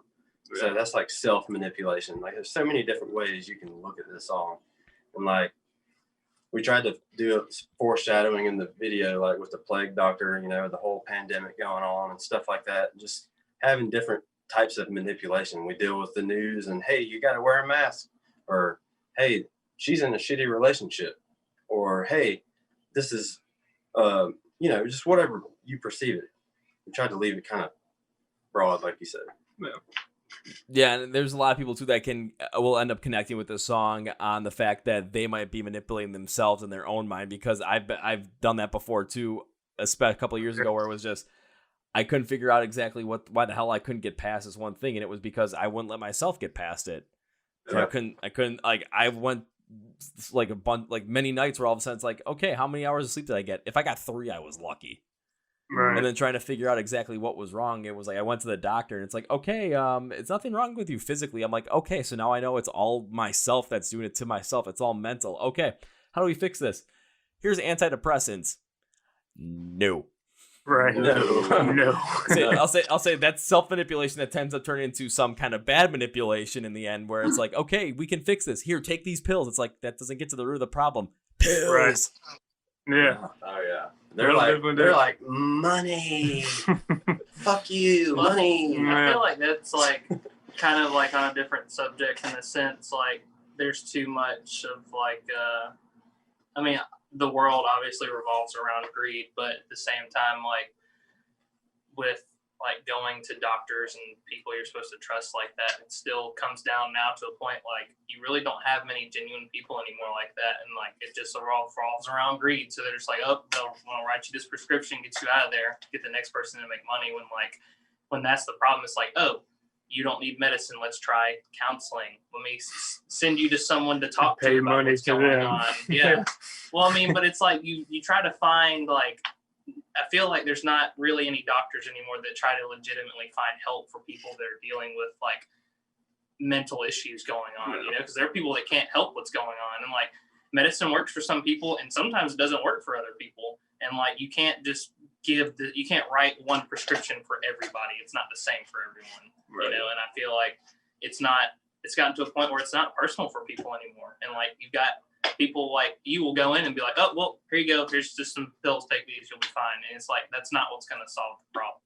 Yeah. So that's like self-manipulation. Like there's so many different ways you can look at this song. And like, we tried to do foreshadowing in the video, like with the plague doctor, you know, the whole pandemic going on and stuff like that. Just having different types of manipulation. We deal with the news and, hey, you got to wear a mask, or, hey, she's in a shitty relationship, or, hey, this is, you know, just whatever you perceive it. We tried to leave it kind of broad, like you said. Yeah, and there's a lot of people too that will end up connecting with the song on the fact that they might be manipulating themselves in their own mind, because I've done that before too, a couple of years ago, where it was just I couldn't figure out exactly why the hell I couldn't get past this one thing, and it was because I wouldn't let myself get past it. So I couldn't like, I went like a bunch, like many nights where all of a sudden it's like, okay, how many hours of sleep did I get? If I got 3, I was lucky. Right. And then trying to figure out exactly what was wrong, it was like I went to the doctor and it's like, okay, it's nothing wrong with you physically. I'm like, okay, so now I know it's all myself that's doing it to myself. It's all mental. Okay, how do we fix this? Here's antidepressants. No. Right. No. I'll say that's self-manipulation that tends to turn into some kind of bad manipulation in the end, where it's like, okay, we can fix this. Here, take these pills. It's like, that doesn't get to the root of the problem. Pills. Right. Yeah. Oh yeah. They're like money. Fuck you, money. I feel like that's like kind of like on a different subject in a sense. Like, there's too much of like, I mean, the world obviously revolves around greed, but at the same time, like with like going to doctors and people you're supposed to trust like that, it still comes down now to a point like you really don't have many genuine people anymore like that, and like it just all revolves around greed. So they're just like, oh, they'll write you this prescription, get you out of there, get the next person to make money. When that's the problem, it's like, oh, you don't need medicine, let's try counseling. Let me send you to someone to talk to about what's going on. Yeah. Well, I mean, but it's like you try to find, like, I feel like there's not really any doctors anymore that try to legitimately find help for people that are dealing with like mental issues going on, you know, because there are people that can't help what's going on. And like medicine works for some people and sometimes it doesn't work for other people. And like, you can't just you can't write one prescription for everybody. It's not the same for everyone, right. You know? And I feel like it's gotten to a point where it's not personal for people anymore. And like, you've got people like you will go in and be like, oh, well, here you go. Here's just some pills. Take these. You'll be fine. And it's like, that's not what's going to solve the problem.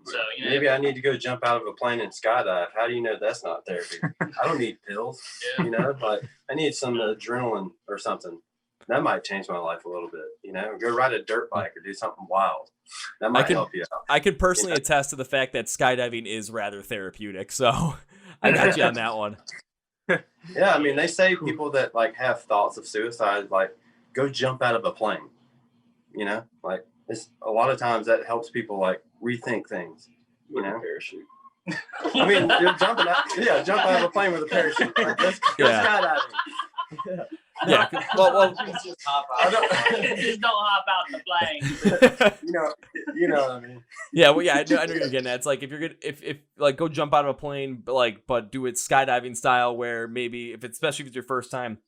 So, you know, maybe I need to go jump out of a plane and skydive. How do you know that's not therapy? I don't need pills. Yeah. You know, but I need some adrenaline or something. That might change my life a little bit. You know, go ride a dirt bike or do something wild. That might help you out. I could personally attest to the fact that skydiving is rather therapeutic. So I got you on that one. Yeah, I mean, they say people that like have thoughts of suicide, like go jump out of a plane. You know, like it's a lot of times that helps people like rethink things. You know, parachute. I mean, you're jumping out. Yeah, jump out of a plane with a parachute. Like, let's go skydiving. Yeah. Well, just don't hop out the plane. you know what I mean. Yeah, well, yeah, I know you're getting at. It's like if you're good, if like go jump out of a plane, but do it skydiving style, where maybe especially if it's your first time,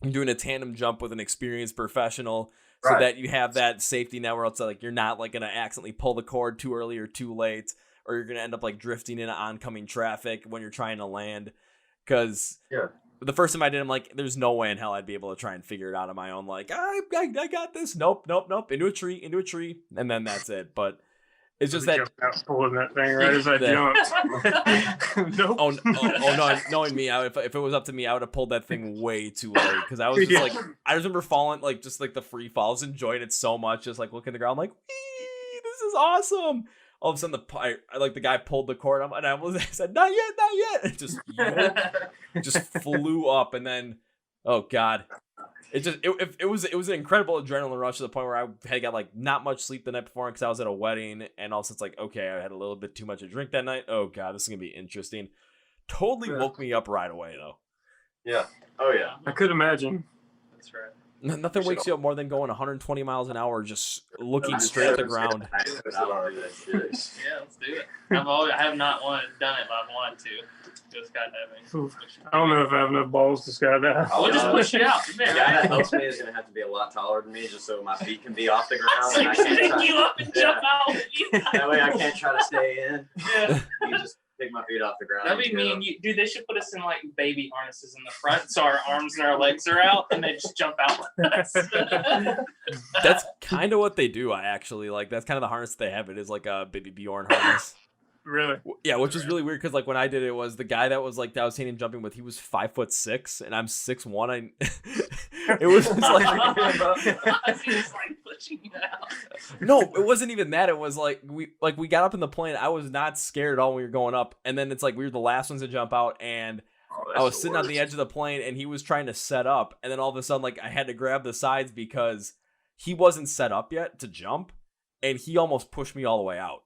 you're doing a tandem jump with an experienced professional, so right. that you have that safety net where it's like you're not like gonna accidentally pull the cord too early or too late, or you're gonna end up like drifting into oncoming traffic when you're trying to land, because the first time I did, I'm like, there's no way in hell I'd be able to try and figure it out on my own. Like, I got this. Nope. Into a tree. And then that's it. But it's just that. Pulling that thing right as I jumped. Nope. Oh, no. Knowing me, if it was up to me, I would have pulled that thing way too late. Because I was just like, I remember falling, like, just like the free fall. I was enjoying it so much. Just like looking at the ground, like, this is awesome. All of a sudden, the guy pulled the cord, and I said, "Not yet!" It just flew up, and then, oh god, it was an incredible adrenaline rush to the point where I had got like not much sleep the night before because I was at a wedding, and also it's like, okay, I had a little bit too much to drink that night. Oh god, this is gonna be interesting. Totally woke me up right away though. Yeah. Oh yeah. I could imagine. That's right. Nothing wakes you up more than going 120 miles an hour, just looking straight at the ground. Yeah, let's do it. I have not done it, but I've wanted to go skydiving. I don't know if I have enough balls to skydive. We'll just push you out. The guy that helps me is going to have to be a lot taller than me, just so my feet can be off the ground. And I can't pick you up and jump out. That way I can't try to stay in. Yeah. You just pick my feet off the ground. That'd be me and you. Dude, they should put us in like baby harnesses in the front so our arms and our legs are out and they just jump out with us. That's kind of what they do. I actually like. That's kind of the harness they have. It is like a baby Bjorn harness. Really? Yeah, which is really weird because like when I did it, was the guy that was like that I was seeing him jumping with. He was 5'6" and I'm 6'1". It was just like He was like pushing you out. no, it wasn't even that. It was like we got up in the plane. I was not scared at all when we were going up, and then it's like we were the last ones to jump out, and I was sitting on the edge of the plane, and he was trying to set up, and then all of a sudden like I had to grab the sides because he wasn't set up yet to jump, and he almost pushed me all the way out.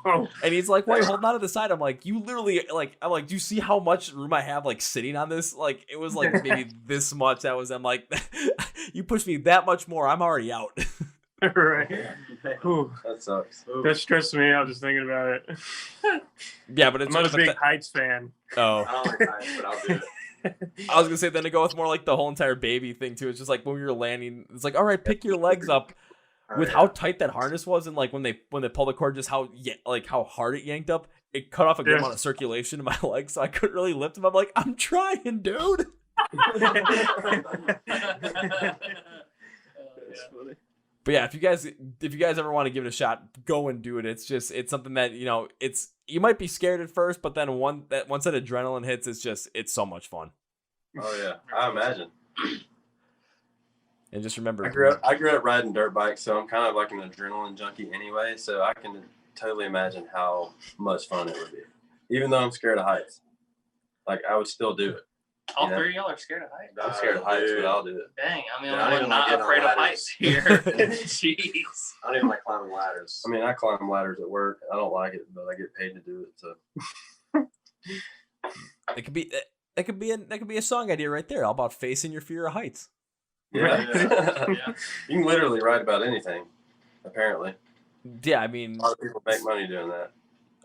Oh. And he's like, "Why are you holding on to the side?" I'm like, "You literally like." I'm like, "Do you see how much room I have like sitting on this?" Like it was like maybe this much. That was. I'm like, "You pushed me that much more. I'm already out." Right. Ooh, That sucks. that stressed me out just thinking about it. Yeah, but it's I'm not a big Heights fan. Oh, I don't like heights, but I'll do it. I was gonna say then to go with more like the whole entire baby thing too. It's just like when we were landing, it's like, all right, pick your legs up. With how tight that harness was, and like when they pull the cord, just how hard it yanked up, it cut off a good amount of circulation in my legs, so I couldn't really lift them. I'm like, I'm trying, dude. But yeah, if you guys ever want to give it a shot, go and do it. It's something that you might be scared at first, but then once that adrenaline hits, it's so much fun. Oh yeah, I imagine. And just remember, I grew up riding dirt bikes, so I'm kind of like an adrenaline junkie anyway. So I can totally imagine how much fun it would be, even though I'm scared of heights. Like I would still do it. All three of y'all are scared of heights. I'm scared of heights, but I'll do it. Dang, I mean, Yeah, I'm not afraid of heights here. Jeez. I don't even like climbing ladders. I mean, I climb ladders at work. I don't like it, but I get paid to do it. So it could be a song idea right there, all about facing your fear of heights. yeah, Yeah. You can literally write about anything. Apparently, Yeah, I mean, a lot of people make money doing that.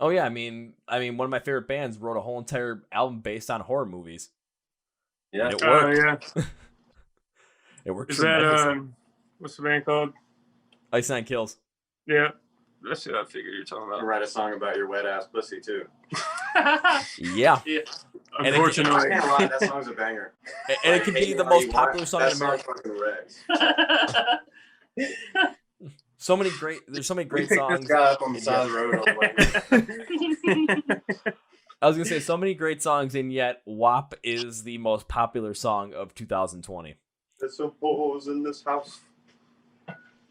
oh yeah, I mean, one of my favorite bands wrote a whole entire album based on horror movies. Yeah, And it Oh worked. yeah. It worked. Is tremendously. that what's the band called? Ice Nine Kills? Yeah. That's what I figured you're talking I can about. write a song about your wet ass pussy too. Yeah, Yeah. I Unfortunately. can't lie, that song's a banger. and it could be the most popular song in America. So many great. There's so many great Pick songs. this guy up on the side of the road on the way. I was gonna say so many great songs, and yet WAP is the most popular song of 2020. There's some holes in this house.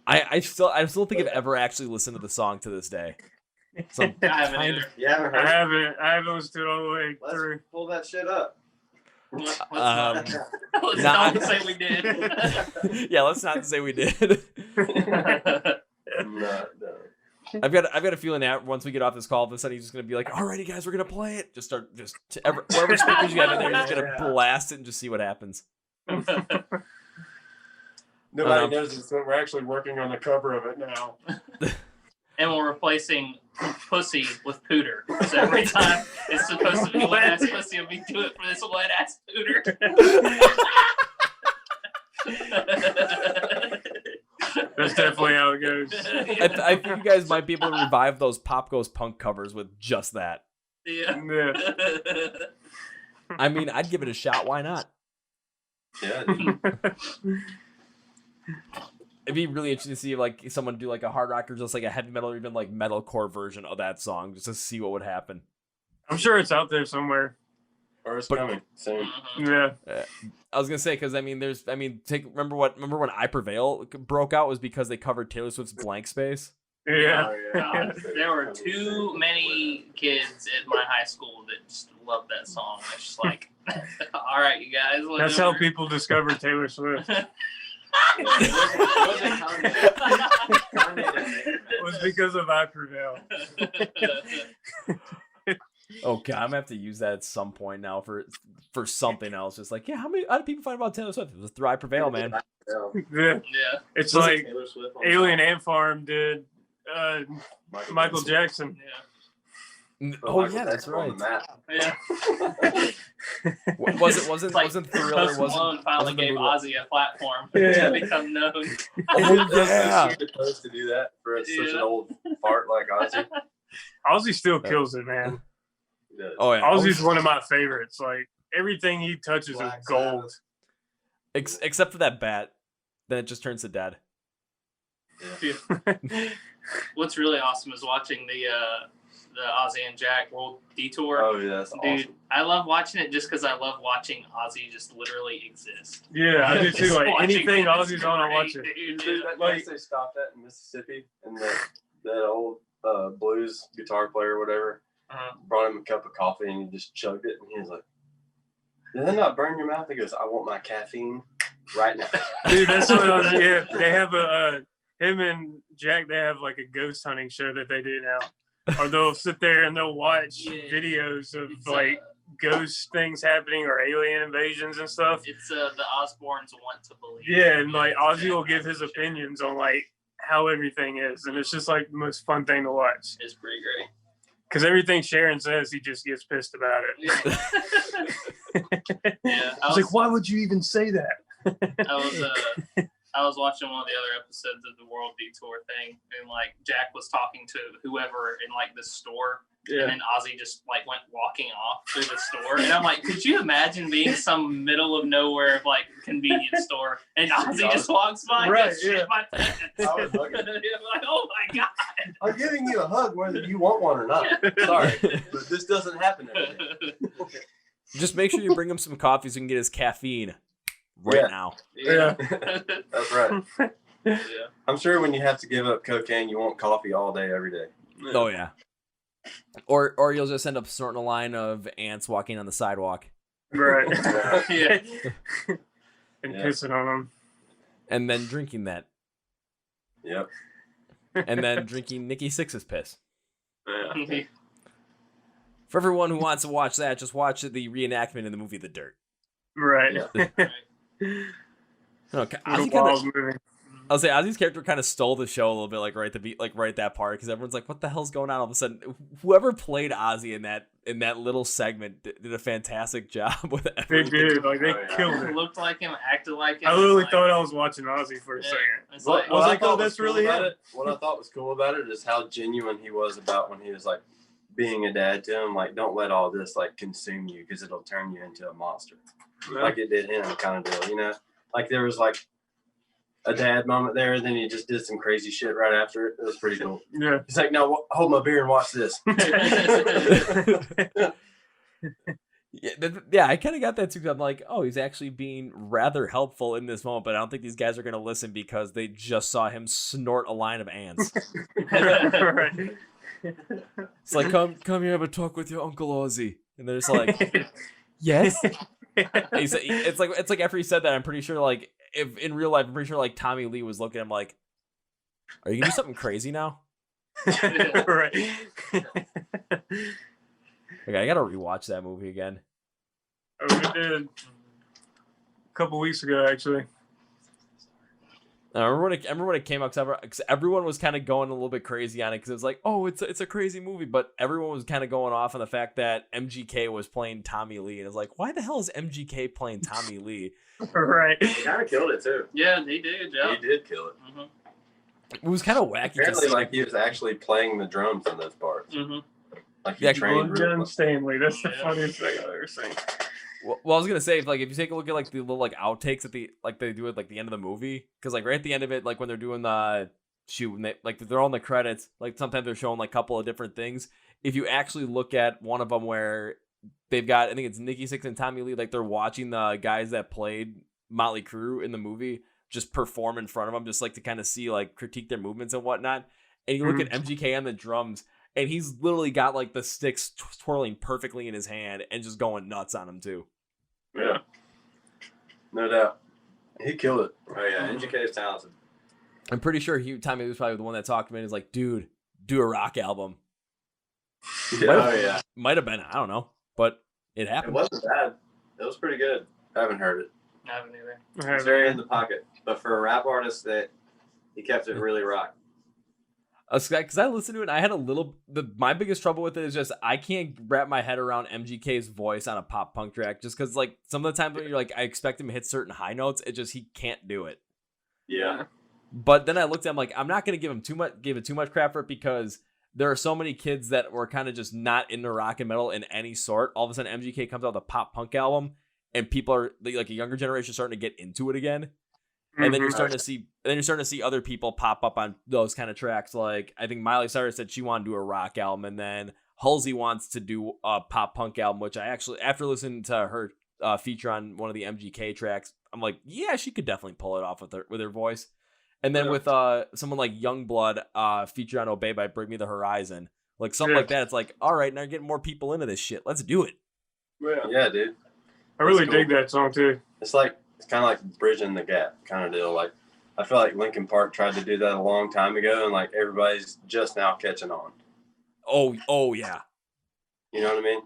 I still think I've ever actually listened to the song to this day. So I haven't kind either. Yeah, I haven't listened to it all the way Let's through. pull that shit up. Let's Um, not say we did. yeah, let's not say we did. No. I've got a feeling that once we get off this call, all of a sudden he's just gonna be like, "Alrighty, guys, we're gonna play it." Whatever speakers you have in there, you're just gonna blast it and just see what happens. Nobody knows this, but we're actually working on the cover of it now. And we're replacing pussy with pooter. So every time it's supposed to be wet ass pussy, and we do it for this wet ass pooter. That's definitely how it goes. I think you guys might be able to revive those Pop Goes Punk covers with just that. Yeah. Yeah. I mean, I'd give it a shot. Why not? Yeah. It'd be really interesting to see if like someone do like a hard rock or just like a heavy metal or even like metalcore version of that song, just to see what would happen. I'm sure it's out there somewhere. Or it's But- coming soon. Yeah. I was gonna say because remember when I Prevail broke out was because they covered Taylor Swift's Blank Space. Yeah. Oh, God, there were too many kids at my high school that just loved that song. It's just like, all right, you guys. That's how whatever. people discover Taylor Swift. It wasn't Kanye. Kanye didn't make it. It was because of I Prevail. Oh god, I'm gonna have to use that at some point now for something else. Just like, yeah, how do people find about Taylor Swift? It was through I Prevail, man. Yeah. Yeah. It's Was it like Taylor Swift on Alien Ant Farm did Michael Jackson. Yeah. Oh yeah, that's right. Yeah. Wasn't Thriller Post Malone finally gave Ozzy a platform Yeah. to become known. Oh yeah. You're supposed to do that for such an old fart like Ozzy. Ozzy still kills it, man. Oh yeah, Ozzy's one of my favorites. Like everything he touches Black is gold. except for that bat, then it just turns to dead. What's really awesome is watching the Ozzy and Jack World Detour. Oh yeah, that's Dude, awesome. I love watching it just because I love watching Ozzy just literally exist. Yeah, I do too. Just Like watching anything him is Ozzy's on, I watch it. great, dude. Dude, that Like- place they stopped at in Mississippi, and that old blues guitar player or whatever brought him a cup of coffee, and he just chugged it, and he was like, "Did that not burn your mouth?" He goes, "I want my caffeine right now." Dude, that's what I was. Yeah, they have him and Jack. They have like a ghost hunting show that they do now, or they'll sit there and they'll watch videos of It's, like ghost things happening or alien invasions and stuff. It's the Osbournes want to believe. Yeah, and like Ozzy will give his opinions on like how everything is, and it's just like the most fun thing to watch. It's pretty great. Because everything Sharon says, he just gets pissed about it. Yeah, I was like, why would you even say that? I was watching one of the other episodes of the World Detour thing, and like Jack was talking to whoever in like the store, and then Ozzy just like went walking off through the store, and I'm like, could you imagine being some middle of nowhere like convenience store, and Ozzy just walks by, and goes, shit my pants. I would hug him. Like, oh my god. I'm giving you a hug whether you want one or not. Sorry, but this doesn't happen every day. Just make sure you bring him some coffee so he can get his caffeine right now. Yeah. That's right. Yeah. I'm sure when you have to give up cocaine, you want coffee all day, every day. Oh yeah. Or you'll just end up snorting a line of ants walking on the sidewalk, Right. Yeah. And Yeah. pissing on him. and then drinking that, Yep. and then drinking Nikki Sixx's piss. Yeah. For everyone who wants to watch that, just watch the reenactment in the movie The Dirt. Right. No, Ozzy Wild kinda, movie. I'll say Ozzy's character kind of stole the show a little bit, like right at that part, because everyone's like, "What the hell's going on?" All of a sudden, whoever played Ozzy in that little segment did a fantastic job with They everything. did. Like, they Oh, yeah. killed it. Looked like him, acted like him. I literally like, thought I was watching Ozzy for a yeah, second. It's What, like, I was what like, I thought oh, that's was cool really about him. it. What I thought was cool about it is how genuine he was about when he was like being a dad to him. Like, don't let all this like consume you because it'll turn you into a monster, like it did him, kind of deal. You know, like there was like a dad moment there, and then he just did some crazy shit right after it. It was pretty cool. Yeah. He's like, "No, hold my beer and watch this." Yeah, I kind of got that too. I'm like, oh, he's actually being rather helpful in this moment, but I don't think these guys are going to listen because they just saw him snort a line of ants. Right. It's like, come here, have a talk with your Uncle Ozzy, and they're just like, yes. It's like after he said that, I'm pretty sure like if in real life, I'm pretty sure like Tommy Lee was looking at him like, are you gonna do something crazy now? Right. Okay, I gotta rewatch that movie again. Oh, we did a couple weeks ago, actually. I remember when it came out, because everyone was kind of going a little bit crazy on it because it was like, oh, it's a crazy movie, but everyone was kind of going off on the fact that MGK was playing Tommy Lee, and it's like, why the hell is MGK playing Tommy Lee? Right. He kind of killed it too. yeah, he did. Yeah. He did kill it. Mhm. It was kind of wacky. to Apparently, see, like he was actually playing the drums in those parts. Mhm. Like he Yeah, trained. Well, John Stanley. That's the Yeah. funniest thing I've ever seen. Well, I was gonna say, like, if you take a look at like the little like outtakes at the like they do at like the end of the movie, because like right at the end of it, like when they're doing the shoot, when they're on the credits, like sometimes they're showing like a couple of different things. If you actually look at one of them where they've got, I think it's Nikki Sixx and Tommy Lee, like they're watching the guys that played Motley Crue in the movie just perform in front of them, just like to kind of see like critique their movements and whatnot. And you look at MGK on the drums, and he's literally got like the sticks twirling perfectly in his hand and just going nuts on him too. Yeah, no doubt. He killed it. Oh yeah, MGK is talented. I'm pretty sure Tommy was probably the one that talked to me and was like, dude, do a rock album. Oh yeah, Might have been, I don't know, but it It happened. wasn't bad. It was pretty good. I haven't heard it. I haven't either. It's very in the pocket, but for a rap artist, that he kept it really rock. Because I listened to it and I had my biggest trouble with it is just I can't wrap my head around MGK's voice on a pop punk track, just because like some of the times when you're like, I expect him to hit certain high notes, he can't do it. Yeah, But then I looked at him like, I'm not going to give it too much crap for it, because there are so many kids that were kind of just not into rock and metal in any sort. All of a sudden, MGK comes out with a pop punk album, and people are like a younger generation starting to get into it again. And then you're starting to see other people pop up on those kind of tracks. Like I think Miley Cyrus said she wanted to do a rock album, and then Halsey wants to do a pop punk album, which I actually, after listening to her feature on one of the MGK tracks, I'm like, yeah, she could definitely pull it off with her voice. And then with someone like Youngblood featured on Obey by Bring Me the Horizon, like something like that, it's like, all right, now you're getting more people into this shit. Let's do it. Yeah, dude. I really dig that song too. It's kind of like bridging the gap kind of deal. Like I feel like Linkin Park tried to do that a long time ago, and like everybody's just now catching on. Oh yeah. You know what I mean?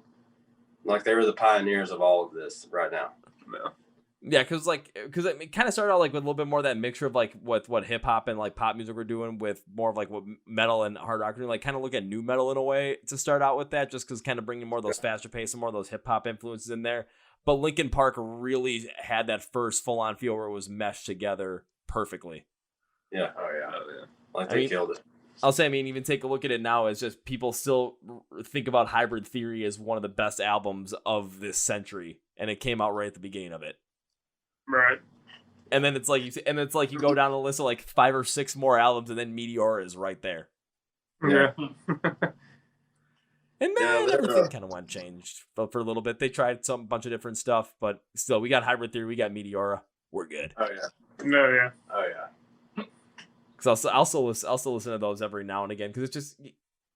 Like they were the pioneers of all of this right now. Yeah, because it kind of started out like with a little bit more of that mixture of like what hip hop and like pop music were doing with more of like what metal and hard rock were doing, like kind of look at new metal in a way to start out with that, just because kind of bringing more of those faster pace and more of those hip hop influences in there. But Linkin Park really had that first full on feel where it was meshed together perfectly. Yeah. Oh yeah. Like they killed it. I'll say, even take a look at it now as just people still think about Hybrid Theory as one of the best albums of this century, and it came out right at the beginning of it. Right. And then it's like you go down the list of like 5 or 6 more albums, and then Meteora is right there. Yeah. And then everything kind of went changed for a little bit. They tried bunch of different stuff, but still, we got Hybrid Theory, we got Meteora. We're good. Oh yeah. No, yeah. Oh yeah. Because I'll still listen to those every now and again, because it's just,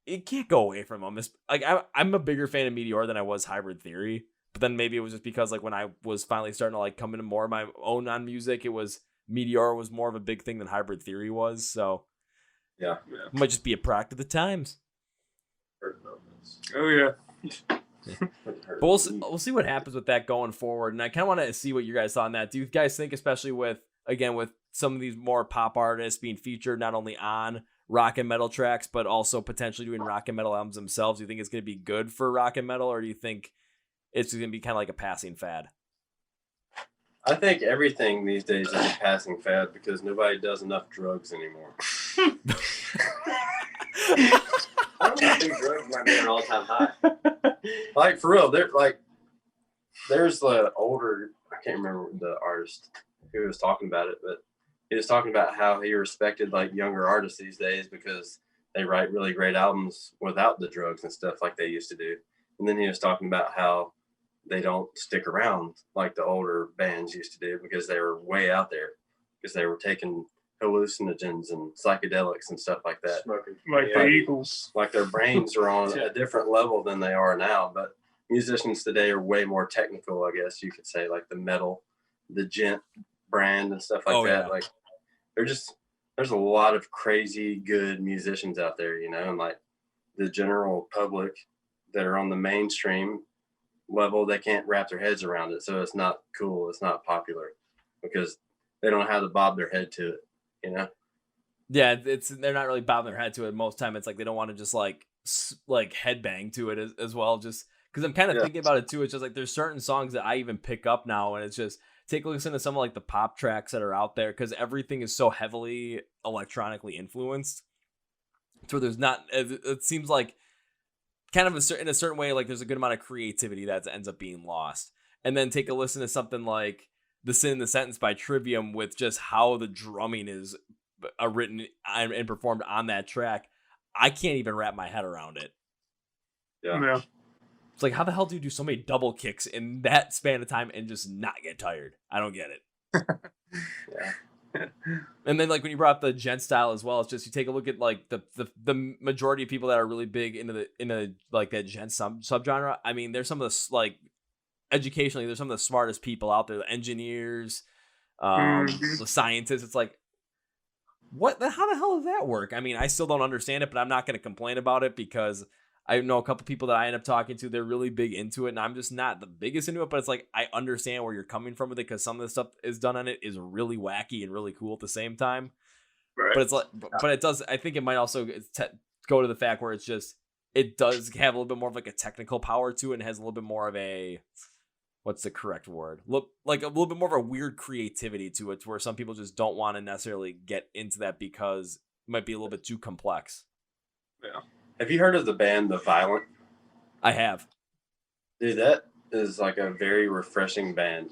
it can't go away from them. It's, like I'm a bigger fan of Meteor than I was Hybrid Theory, but then maybe it was just because like when I was finally starting to like come into more of my own on music, it was Meteor was more of a big thing than Hybrid Theory was. So yeah. It might just be a product of the times. Oh yeah. But we'll see what happens with that going forward, and I kind of want to see what you guys thought on that. Do you guys think, especially with some of these more pop artists being featured not only on rock and metal tracks, but also potentially doing rock and metal albums themselves, do you think it's going to be good for rock and metal, or do you think it's going to be kind of like a passing fad? I think everything these days is a passing fad because nobody does enough drugs anymore. I don't think drugs might be an all-time high. Like for real, there's the older, I can't remember the artist who was talking about it, but he was talking about how he respected like younger artists these days because they write really great albums without the drugs and stuff like they used to do. And then he was talking about how they don't stick around like the older bands used to do because they were way out there because they were taking hallucinogens and psychedelics and stuff like that. Smoking. Like the Eagles. Like their brains are on a different level than they are now. But musicians today are way more technical, I guess you could say, like the metal, the gent brand and stuff like that. Yeah. Like there's a lot of crazy good musicians out there, you know, and like the general public that are on the mainstream level, they can't wrap their heads around it. So it's not cool. It's not popular because they don't know how to bob their head to it, you know? Yeah, they're not really bobbing their head to it. Most time it's like they don't want to just like headbang to it as well. Just because I'm kind of thinking about it too. It's just like there's certain songs that I even pick up now, and it's just take a listen to some of like the pop tracks that are out there because everything is so heavily electronically influenced. So there's not. It seems like kind of in a certain way, like there's a good amount of creativity that ends up being lost. And then take a listen to something like "The Sin in the Sentence" by Trivium with just how the drumming is written and performed on that track. I can't even wrap my head around it. Yeah. It's like, how the hell do you do so many double kicks in that span of time and just not get tired? I don't get it. Yeah. And then like when you brought up the gent style as well, it's just you take a look at like the majority of people that are really big into like that gent subgenre. I mean, there's some of the like educationally, there's some of the smartest people out there, the engineers, the scientists. It's like, how the hell does that work? I mean, I still don't understand it, but I'm not going to complain about it because I know a couple people that I end up talking to, they're really big into it, and I'm just not the biggest into it, but it's like, I understand where you're coming from with it because some of the stuff is done on it is really wacky and really cool at the same time. Right. But it's like, but it does, I think it might also go to the fact where it's just, it does have a little bit more of like a technical power to it and has a little bit more of a, what's the correct word? Like a little bit more of a weird creativity to it, to where some people just don't want to necessarily get into that because it might be a little bit too complex. Yeah. Have you heard of the band The Violent? I have. Dude, that is like a very refreshing band.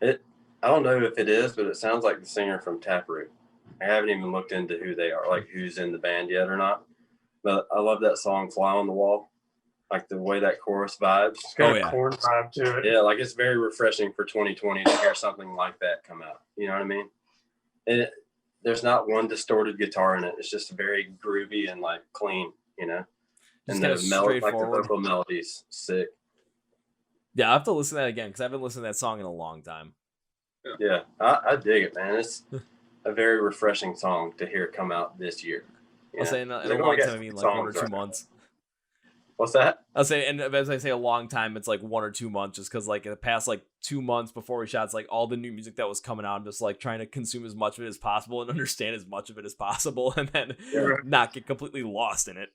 I don't know if it is, but it sounds like the singer from Taproot. I haven't even looked into who they are, like who's in the band yet or not. But I love that song "Fly on the Wall," like the way that chorus vibes. It's got a corn vibe to it. Yeah, like it's very refreshing for 2020 to hear something like that come out. You know what I mean? And there's not one distorted guitar in it. It's just very groovy and like clean, you know. Just And kind of the vocal melodies, sick. Yeah, I have to listen to that again because I haven't listened to that song in a long time. Yeah, I dig it, man. It's a very refreshing song to hear come out this year. I'll say in a long time, I mean like 1 or 2 months. What's that? I'll say, and as I say a long time, it's like 1 or 2 months, just because like in the past like 2 months before we shot, it's like all the new music that was coming out, I'm just like trying to consume as much of it as possible and understand as much of it as possible, and then not get completely lost in it.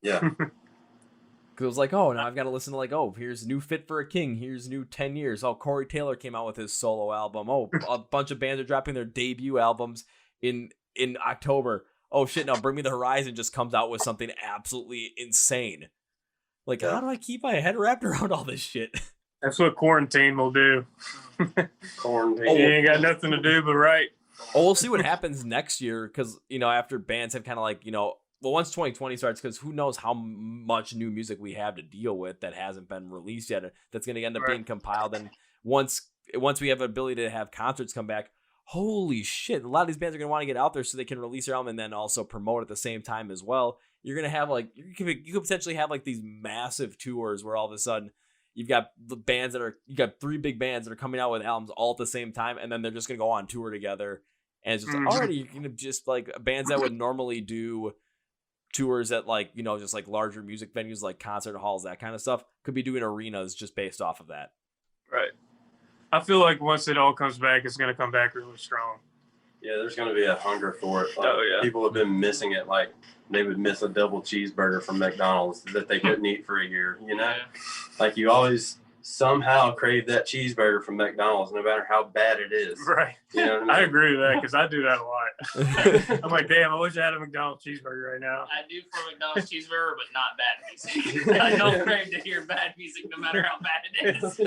Yeah. Because it was like, oh, now I've got to listen to like, oh, here's new Fit for a King, here's new 10 Years. Oh, Corey Taylor came out with his solo album. Oh, a bunch of bands are dropping their debut albums in October. Oh shit, now Bring Me the Horizon just comes out with something absolutely insane. Like, how do I keep my head wrapped around all this shit? That's what quarantine will do. Quarantine. You ain't got nothing to do but write. Oh, we'll see what happens next year, because, you know, after bands have kind of like, you know, well, once 2020 starts, because who knows how much new music we have to deal with that hasn't been released yet, that's going to end up being compiled. And once we have the ability to have concerts come back, holy shit, a lot of these bands are going to want to get out there so they can release their album and then also promote at the same time as well. You're going to have like, you could potentially have like these massive tours where all of a sudden you've got the bands you got 3 big bands that are coming out with albums all at the same time, and then they're just going to go on tour together. And it's just already, you're going to just like bands that would normally do tours at like, you know, just like larger music venues like concert halls, that kind of stuff, could be doing arenas just based off of that. Right. I feel like once it all comes back, it's going to come back really strong. Yeah, there's going to be a hunger for it. Like, people have been missing it. Like they would miss a double cheeseburger from McDonald's that they couldn't eat for a year, you know? Like you always somehow crave that cheeseburger from McDonald's, no matter how bad it is. Right. You know what I mean? I agree with that because I do that a lot. I'm like, damn, I wish I had a McDonald's cheeseburger right now. I do for a McDonald's cheeseburger, but not bad music. I don't crave to hear bad music no matter how bad it is.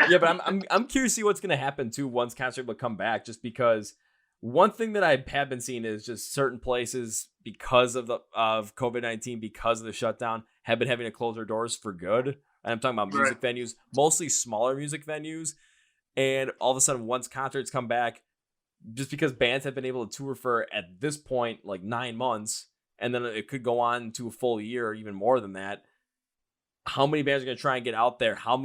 Yeah, but I'm curious to see what's going to happen too once concert will come back, just because one thing that I have been seeing is just certain places, because of COVID-19, because of the shutdown, have been having to close their doors for good. And I'm talking about music venues, mostly smaller music venues. And all of a sudden, once concerts come back, just because bands have been able to tour for, at this point, like 9 months, and then it could go on to a full year or even more than that, how many bands are going to try and get out there? How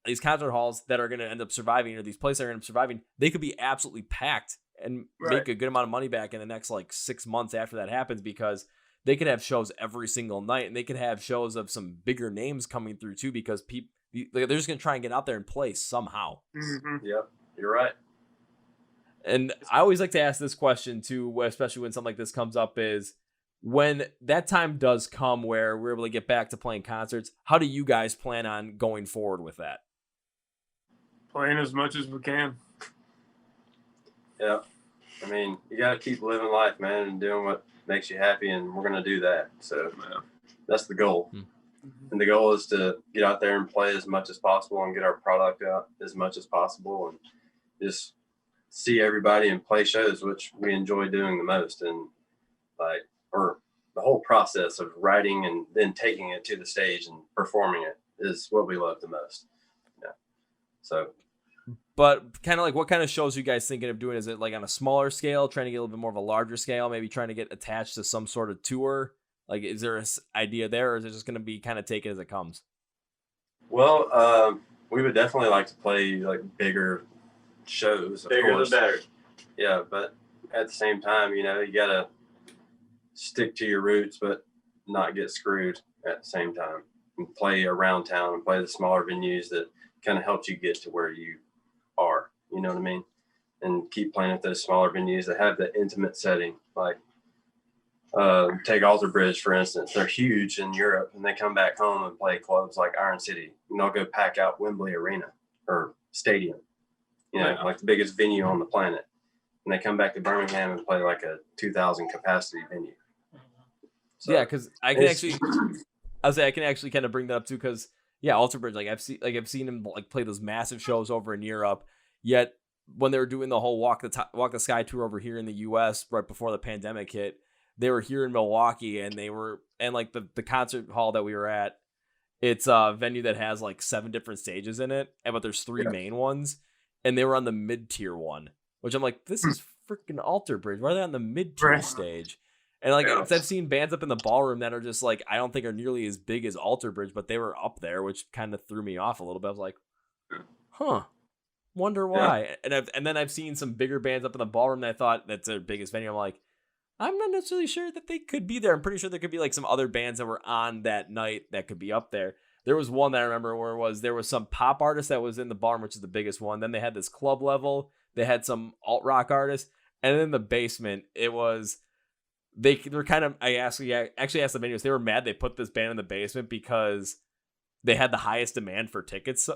these concert halls that are going to end up surviving, or these places that are going to end up surviving, they could be absolutely packed and make a good amount of money back in the next like 6 months after that happens, because they could have shows every single night, and they could have shows of some bigger names coming through too, because they're just going to try and get out there and play somehow. Mm-hmm. Yep, you're right. And I always like to ask this question too, especially when something like this comes up, is when that time does come where we're able to get back to playing concerts, how do you guys plan on going forward with that? Playing as much as we can. Yeah. I mean, you got to keep living life, man, and doing what makes you happy, and we're going to do that. So that's the goal. And the goal is to get out there and play as much as possible and get our product out as much as possible, and just see everybody and play shows, which we enjoy doing the most. And or the whole process of writing and then taking it to the stage and performing it is what we love the most. Yeah. So. But kind of like, what kind of shows are you guys thinking of doing? Is it like on a smaller scale, trying to get a little bit more of a larger scale, maybe trying to get attached to some sort of tour? Like, is there an idea there, or is it just going to be kind of take it as it comes? Well, we would definitely like to play like bigger shows. Bigger the better. Yeah, but at the same time, you know, you got to stick to your roots, but not get screwed at the same time, and play around town and play the smaller venues that kind of helps you get to where you are, you know what I mean? And keep playing at those smaller venues that have the intimate setting. Like, take Alter Bridge, for instance. They're huge in Europe, and they come back home and play clubs like Iron City, and they'll go pack out Wembley Arena or Stadium, you know, like the biggest venue on the planet. and they come back to Birmingham and play like a 2,000 capacity venue. So, yeah, because I can actually kind of bring that up too, because Alter Bridge, I've seen him like play those massive shows over in Europe. Yet when they were doing the whole Walk the Sky tour over here in the U.S. right before the pandemic hit, they were here in Milwaukee, and like the concert hall that we were at, it's a venue that has like 7 different stages in it, but there's 3 main ones, and they were on the mid-tier one, which I'm like, this is freaking Alter Bridge. Why are they on the mid-tier stage? And like I've seen bands up in the ballroom that are just like, I don't think are nearly as big as Alter Bridge, but they were up there, which kind of threw me off a little bit. I was like, huh, wonder why. Yeah. And then I've seen some bigger bands up in the ballroom that I thought that's their biggest venue. I'm like, I'm not necessarily sure that they could be there. I'm pretty sure there could be like some other bands that were on that night that could be up there. There was one that I remember where there was some pop artist that was in the ballroom, which is the biggest one. Then they had this club level. They had some alt rock artists, and then in the basement, it was. They were kind of. I actually asked the venues. They were mad they put this band in the basement because they had the highest demand for tickets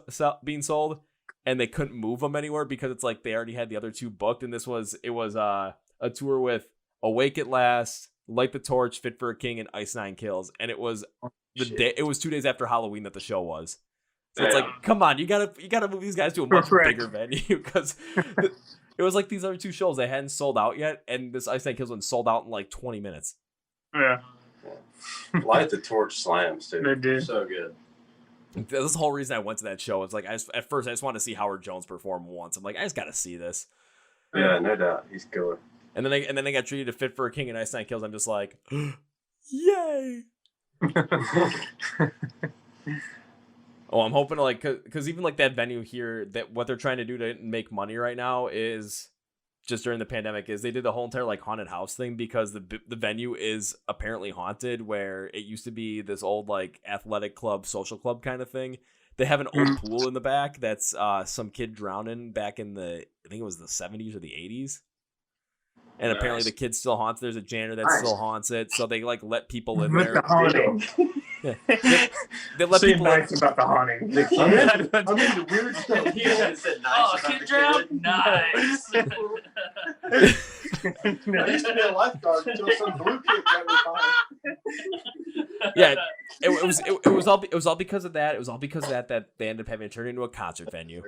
being sold, and they couldn't move them anywhere because it's like they already had the other 2 booked, and it was a tour with Awake at Last, Light the Torch, Fit for a King, and Ice Nine Kills, and it was day. It was 2 days after Halloween that the show was. So it's like, come on, you gotta move these guys to a much bigger venue because. It was like these other 2 shows they hadn't sold out yet, and this Ice Nine Kills one sold out in like 20 minutes. Yeah. Light the Torch slams too. They do. So good. That's the whole reason I went to that show. It's like at first I just wanted to see Howard Jones perform once. I'm like, I just got to see this. Yeah, no doubt, he's killer. And then they got treated to Fit for a King and Ice Nine Kills. I'm just like, yay! Oh, I'm hoping to like, cause even like that venue here, that what they're trying to do to make money right now is just during the pandemic is they did the whole entire like haunted house thing because the venue is apparently haunted, where it used to be this old like athletic club, social club kind of thing. They have an old pool in the back that's some kid drowned in back in I think it was the 70s or the 80s. And apparently the kid still haunts. There's a janitor that still haunts it, so they like let people in there. The haunting. Yeah. They let people nice about the haunting. The kid, I mean, the weird stuff. He said nice Oh, about kid the drowned? Nice. I used to be a lifeguard until some blue kid got me fired. Yeah, it was all because of that. It was all because of that they ended up having to turn it into a concert venue.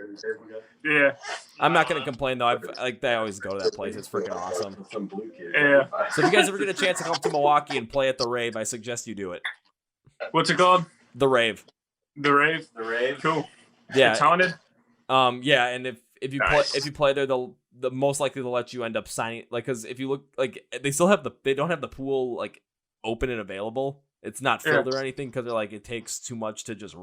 Yeah. I'm not gonna complain though. I always go to that place. It's freaking awesome. Some blue kid. Yeah. So if you guys ever get a chance to come to Milwaukee and play at the Rave, I suggest you do it. What's it called? The Rave. The Rave. The Rave. Cool. Yeah. It's haunted. Yeah, and if you play there, they'll most likely they'll let you end up signing, like, because if you look, like, they don't have the pool like open and available. It's not filled or anything because they're like, it takes too much to just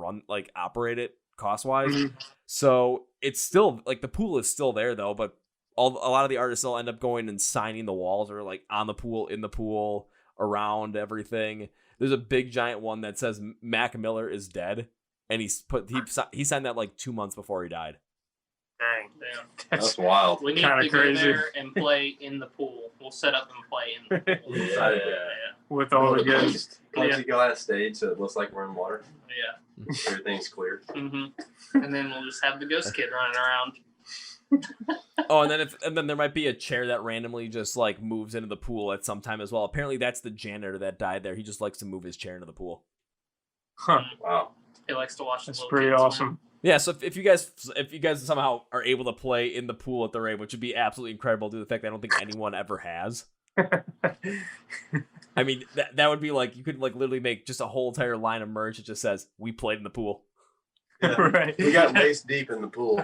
operate it cost wise. Mm-hmm. So it's still like the pool is still there though, but a lot of the artists will end up going and signing the walls or like on the pool, in the pool, around everything. There's a big giant one that says Mac Miller is dead, and he signed that like 2 months before he died. Dang. Damn. That's wild. We need to go there and play in the pool. We'll set up and play in the pool. Yeah. With all the ghosts. Plexiglass stage, so it looks like we're in water. Yeah. Everything's clear. Mm-hmm. And then we'll just have the ghost kid running around. Oh, and then there might be a chair that randomly just like moves into the pool at some time as well. Apparently, that's the janitor that died there. He just likes to move his chair into the pool. Huh. Wow. He likes to watch. That's pretty awesome. Yeah, so if you guys somehow are able to play in the pool at the Rave, which would be absolutely incredible due to the fact that I don't think anyone ever has. I mean, that would be like, you could like literally make just a whole entire line of merch that just says, "We played in the pool." Yeah. Right. We got waist deep in the pool.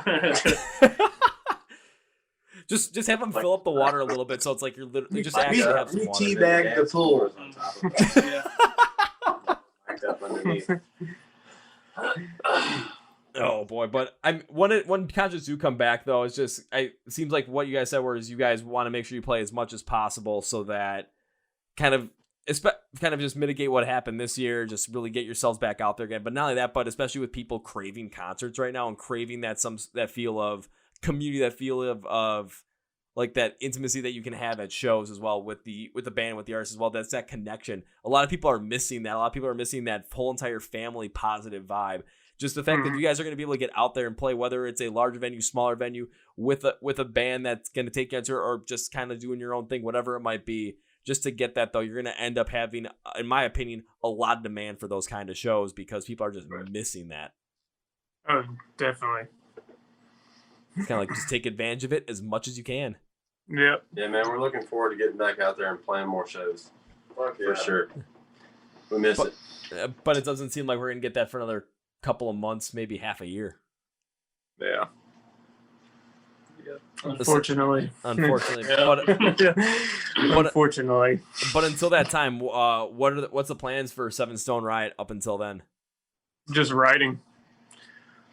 Just have them fill up the water a little bit, so it's like you're literally just actually have some water. Teabag the pool. On top of it. Mic'd up underneath. Oh boy, but when concerts do come back though, it's just it seems like what you guys said was you guys want to make sure you play as much as possible so that kind of just mitigate what happened this year, just really get yourselves back out there again. But not only that, but especially with people craving concerts right now and craving that feel of community, that feel of like that intimacy that you can have at shows as well with the band, with the artist as well. That's that connection. A lot of people are missing that. A lot of people are missing that whole entire family positive vibe. Just the fact that you guys are going to be able to get out there and play, whether it's a larger venue, smaller venue, with a band that's going to take you out or just kind of doing your own thing, whatever it might be. Just to get that, though, you're going to end up having, in my opinion, a lot of demand for those kind of shows because people are just missing that. Oh, definitely. It's kind of like just take advantage of it as much as you can. Yep. Yeah, man, we're looking forward to getting back out there and playing more shows. For sure. We miss it. But it doesn't seem like we're going to get that for another couple of months, maybe half a year. Yeah. Unfortunately. Unfortunately. Unfortunately. But until that time, what's the plans for Stone Riot up until then? Just writing.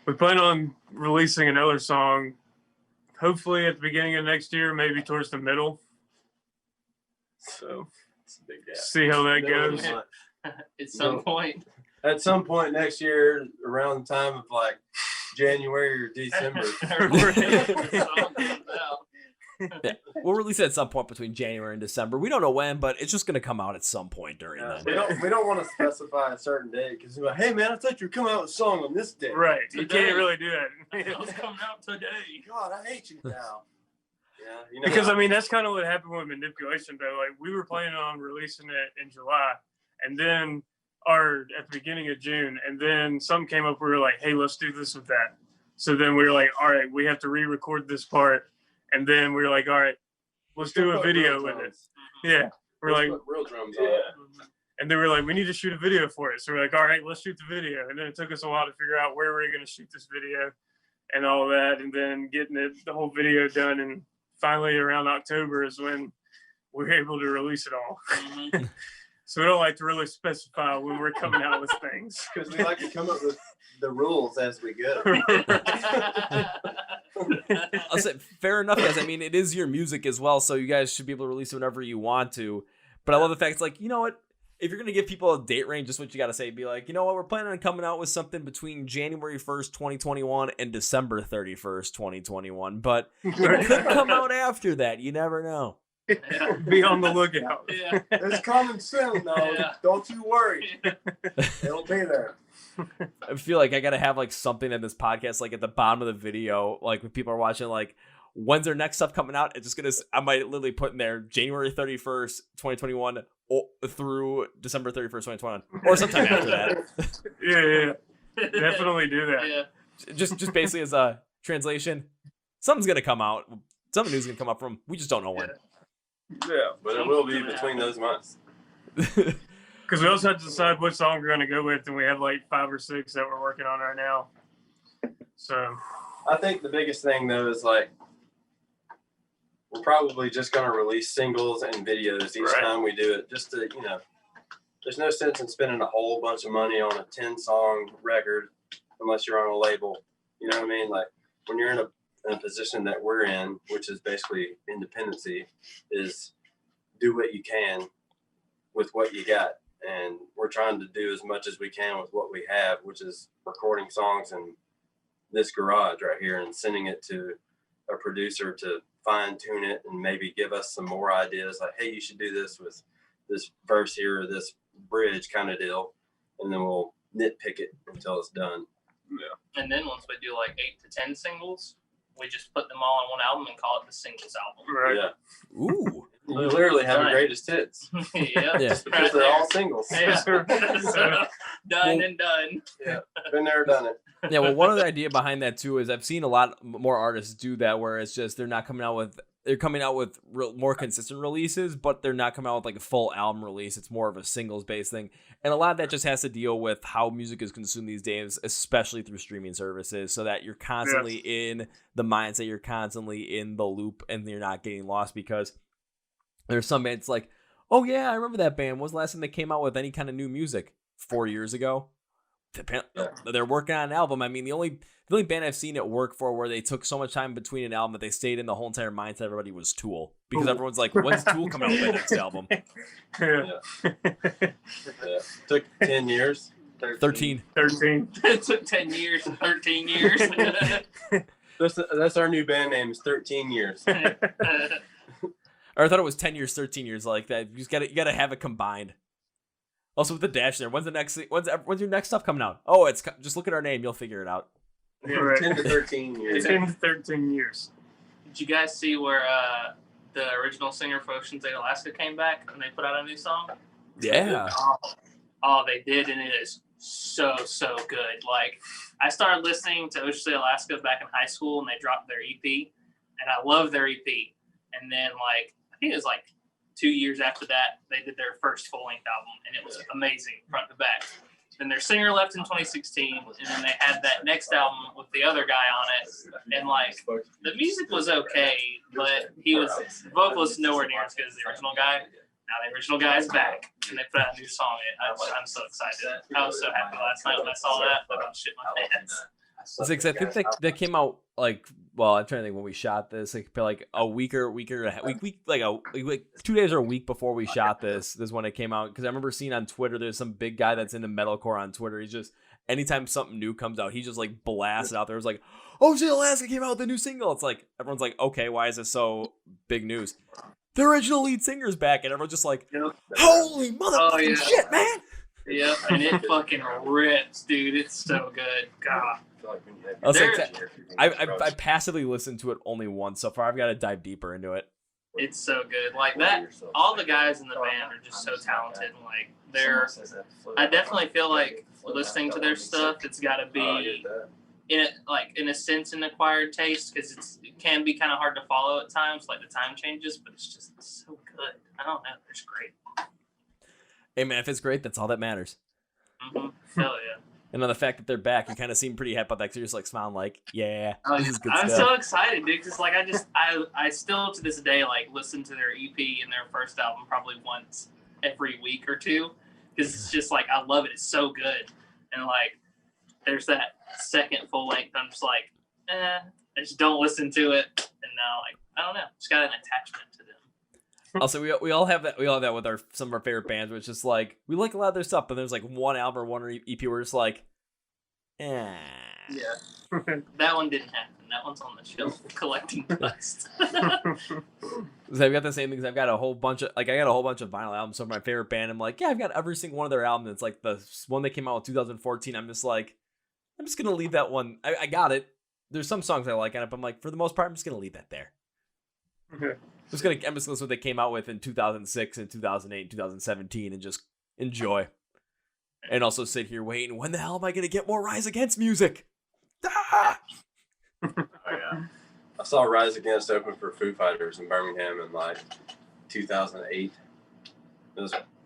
We plan on releasing another song, hopefully at the beginning of next year, maybe towards the middle. So, It's a big gap. see how that goes. At some point. At some point next year, around the time of like January or December. Yeah. We'll release it at some point between January and December. We don't know when, but it's just going to come out at some point during that. We don't want to specify a certain date because we're like, hey man, I thought you were coming out with a song on this day. Right. You Today. can't really do that. It's coming out today. God, I hate you now. Yeah, you know, Because, I mean, that's kind of what happened with Manipulation, though. Like, we were planning on releasing it in July, and then, or at the beginning of June, and then something came up. We were like, hey, let's do this with that. So then we were like, all right, we have to re-record this part. And then we were like, all right, let's do a video with it. Yeah. We're like, real drums on it. and then we were like, we need to shoot a video for it. So we're like, all right, let's shoot the video. And then it took us a while to figure out where we were going to shoot this video and all that. And then getting the whole video done. And finally around October is when we were able to release it all. So we don't like to really specify when we're coming out with things. Because we like to come up with the rules as we go. I'll say, fair enough, guys. I mean, it is your music as well, so you guys should be able to release it whenever you want to. But I love the fact it's like, you know what? If you're going to give people a date range, just what you got to say. Be like, you know what? We're planning on coming out with something between January 1st, 2021 and December 31st, 2021. But it could come out after that. You never know. Be on the lookout. Yeah. It's coming soon, though. Yeah. Don't you worry. It'll be there. I feel like I got to have like something in this podcast, like at the bottom of the video, like when people are watching, like, when's their next stuff coming out? It's just going to, I might literally put in there January 31st, 2021 through December 31st, 2021, or sometime after that. Yeah. Definitely do that. Yeah. just basically as a translation, something's going to come out. Something new's going to come up from, we just don't know when. Yeah, but it will be between those months. Because we also have to decide what song we're going to go with, and we have like 5 or 6 that we're working on right now. So I think the biggest thing, though, is like we're probably just going to release singles and videos each time we do it. Just to, you know, there's no sense in spending a whole bunch of money on a 10-song record unless you're on a label. You know what I mean? Like when you're in a position that we're in, which is basically independency, is do what you can with what you got. And we're trying to do as much as we can with what we have, which is recording songs in this garage right here and sending it to a producer to fine tune it and maybe give us some more ideas like, hey, you should do this with this verse here or this bridge kind of deal. And then we'll nitpick it until it's done. yeah. And then once we do like 8 to 10 singles, we just put them all on one album and call it the singles album. Right. Yeah. Ooh. You literally have a greatest hits Yeah. Yeah. because they're all singles. Yeah. So, done and done. Yeah. Been there, done it. Yeah, well, one other idea behind that too is I've seen a lot more artists do that, where it's just they're coming out with more consistent releases, but they're not coming out with like a full album release. It's more of a singles based thing, and a lot of that just has to deal with how music is consumed these days, especially through streaming services, so that you're constantly in the mindset, you're constantly in the loop, and you're not getting lost. Because there's some bands like, oh yeah, I remember that band. When was the last time they came out with any kind of new music? 4 years ago. They're working on an album. I mean, the only band I've seen it work for where they took so much time between an album that they stayed in the whole entire mindset of everybody was Tool. Because everyone's like, when's Tool coming out with their next album? Yeah. Took 10 years. 13. It It took 10 years and 13 years. That's our new band name. Is 13 years. Or I thought it was 10 years, 13 years like that. You gotta have it combined. Also with the dash there. When's your next stuff coming out? Oh, just look at our name. You'll figure it out. Yeah, right. 10 to 13 years. 10 to 13 years. Did you guys see where the original singer for Ocean State, Alaska came back and they put out a new song? Yeah. Oh, they did, and it is so good. Like, I started listening to Ocean State, Alaska back in high school, and they dropped their EP, and I love their EP. And then, like, I think it was like 2 years after that, they did their first full-length album, and it was amazing front to back. Then their singer left in 2016, and then they had that next album with the other guy on it, and like the music was okay, but the vocalist nowhere near as good as the original guy. Now the original guy is back, and they put out a new song. I'm so excited. I was so happy last night when I saw that. I about shit my pants. I think they came out like, well, I'm trying to think when we shot this, like a week, 2 days or a week before we shot this is when it came out. Because I remember seeing on Twitter, there's some big guy that's into metalcore on Twitter. He's just, anytime something new comes out, he just like blasts it out there. It was like, oh shit, Alaska came out with a new single. It's like, everyone's like, okay, why is this so big news? The original lead singer's back, and everyone's just like, holy motherfucking shit, man. Yeah, and it fucking rips, dude. It's so good. God. I passively listened to it only once so far. I've got to dive deeper into it. It's so good. Like that, all the guys in the band are just so talented. Like I definitely feel like listening to their stuff, it's got to be in a sense an acquired taste, because it can be kind of hard to follow at times. Like the time changes, but it's just so good. I don't know. It's great. Hey man, if it's great, that's all that matters. Mm-hmm. Hell yeah. And on the fact that they're back, you kind of seem pretty happy about that, because you're just like smiling like, yeah, this is good I'm stuff. so excited, dude, because like I still to this day like listen to their EP and their first album probably once every week or two, because it's just like I love it. It's so good, and like there's that second full length. I'm just like, I just don't listen to it, and now like I don't know, just got an attachment to them. Also, we all have that. We all have that with some of our favorite bands, where it's just like we like a lot of their stuff, but there's like one album or one EP where it's like, Yeah, that one didn't happen. That one's on the shelf collecting dust. So I've got the same things. I've got a whole bunch of vinyl albums of my favorite band. I'm like, yeah, I've got every single one of their albums. It's like the one that came out in 2014. I'm just gonna leave that one. I got it. There's some songs I like on it, but I'm like, for the most part, I'm just gonna leave that there. Okay. I'm just gonna listen to what they came out with in 2006 and 2008 and 2017 and just enjoy. And also sit here waiting, when the hell am I gonna get more Rise Against music? Ah! Oh yeah. I saw Rise Against open for Foo Fighters in Birmingham in like 2008.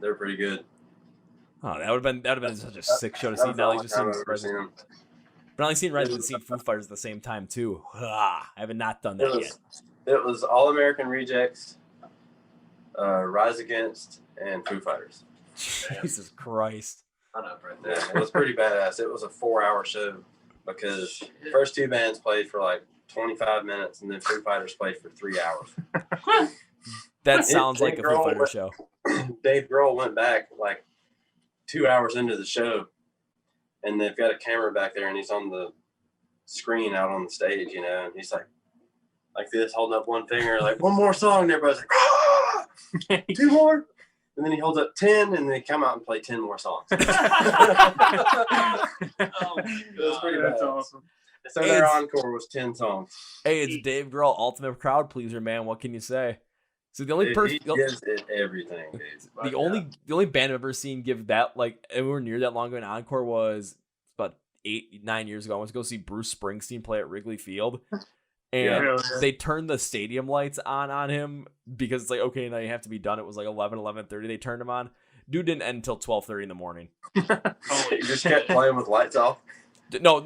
They're pretty good. Oh, that would have been such a sick show to see. Now I just seen them. But I only seen Rise Against and Foo Fighters at the same time too. I have not done that yet. It was All American Rejects, Rise Against, and Foo Fighters. Jesus Christ. I know, right Yeah, there. it was pretty badass. It was a 4-hour show because the first two bands played for like 25 minutes and then Foo Fighters played for 3 hours. That sounds like a Foo Fighters show. Dave Grohl went back like 2 hours into the show, and they've got a camera back there, and he's on the screen out on the stage, and he's like this, holding up one finger, like, one more song, and everybody's like, ah! 2 more? And then he holds up 10, and they come out and play 10 more songs. Oh, It was pretty That's bad. awesome. So their encore was 10 songs. Hey, it's Dave Grohl, ultimate crowd pleaser, man. What can you say? So the only person, He gives it everything, dude. the only band I've ever seen give that like anywhere near that long of an encore was about 8-9 years ago. I went to go see Bruce Springsteen play at Wrigley Field. And they turned the stadium lights on him because it's like, okay, now you have to be done. It was like 11:30. They turned him on. Dude didn't end until 12:30 in the morning. You just kept playing with lights off. No.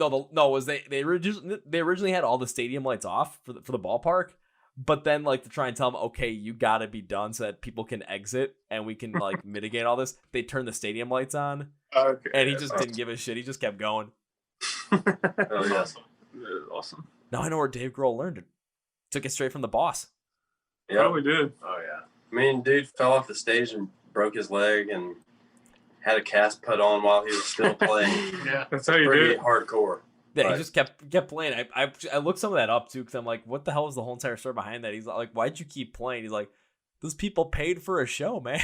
Was they originally had all the stadium lights off for the ballpark, but then like to try and tell them, okay, you gotta be done so that people can exit and we can like mitigate all this. They turned the stadium lights on, Okay. and he just didn't give a shit. He just kept going. Oh, yeah. Awesome. Now I know where Dave Grohl learned it. Took it straight from the boss. Yeah. Probably did. Oh, yeah. I mean, dude fell off the stage and broke his leg and had a cast put on while he was still playing. Yeah. That's how you do Pretty it. hardcore. Yeah, Right. he just kept playing. I looked some of that up too because I'm like, what the hell is the whole entire story behind that? He's like, why'd you keep playing? He's like, those people paid for a show, man.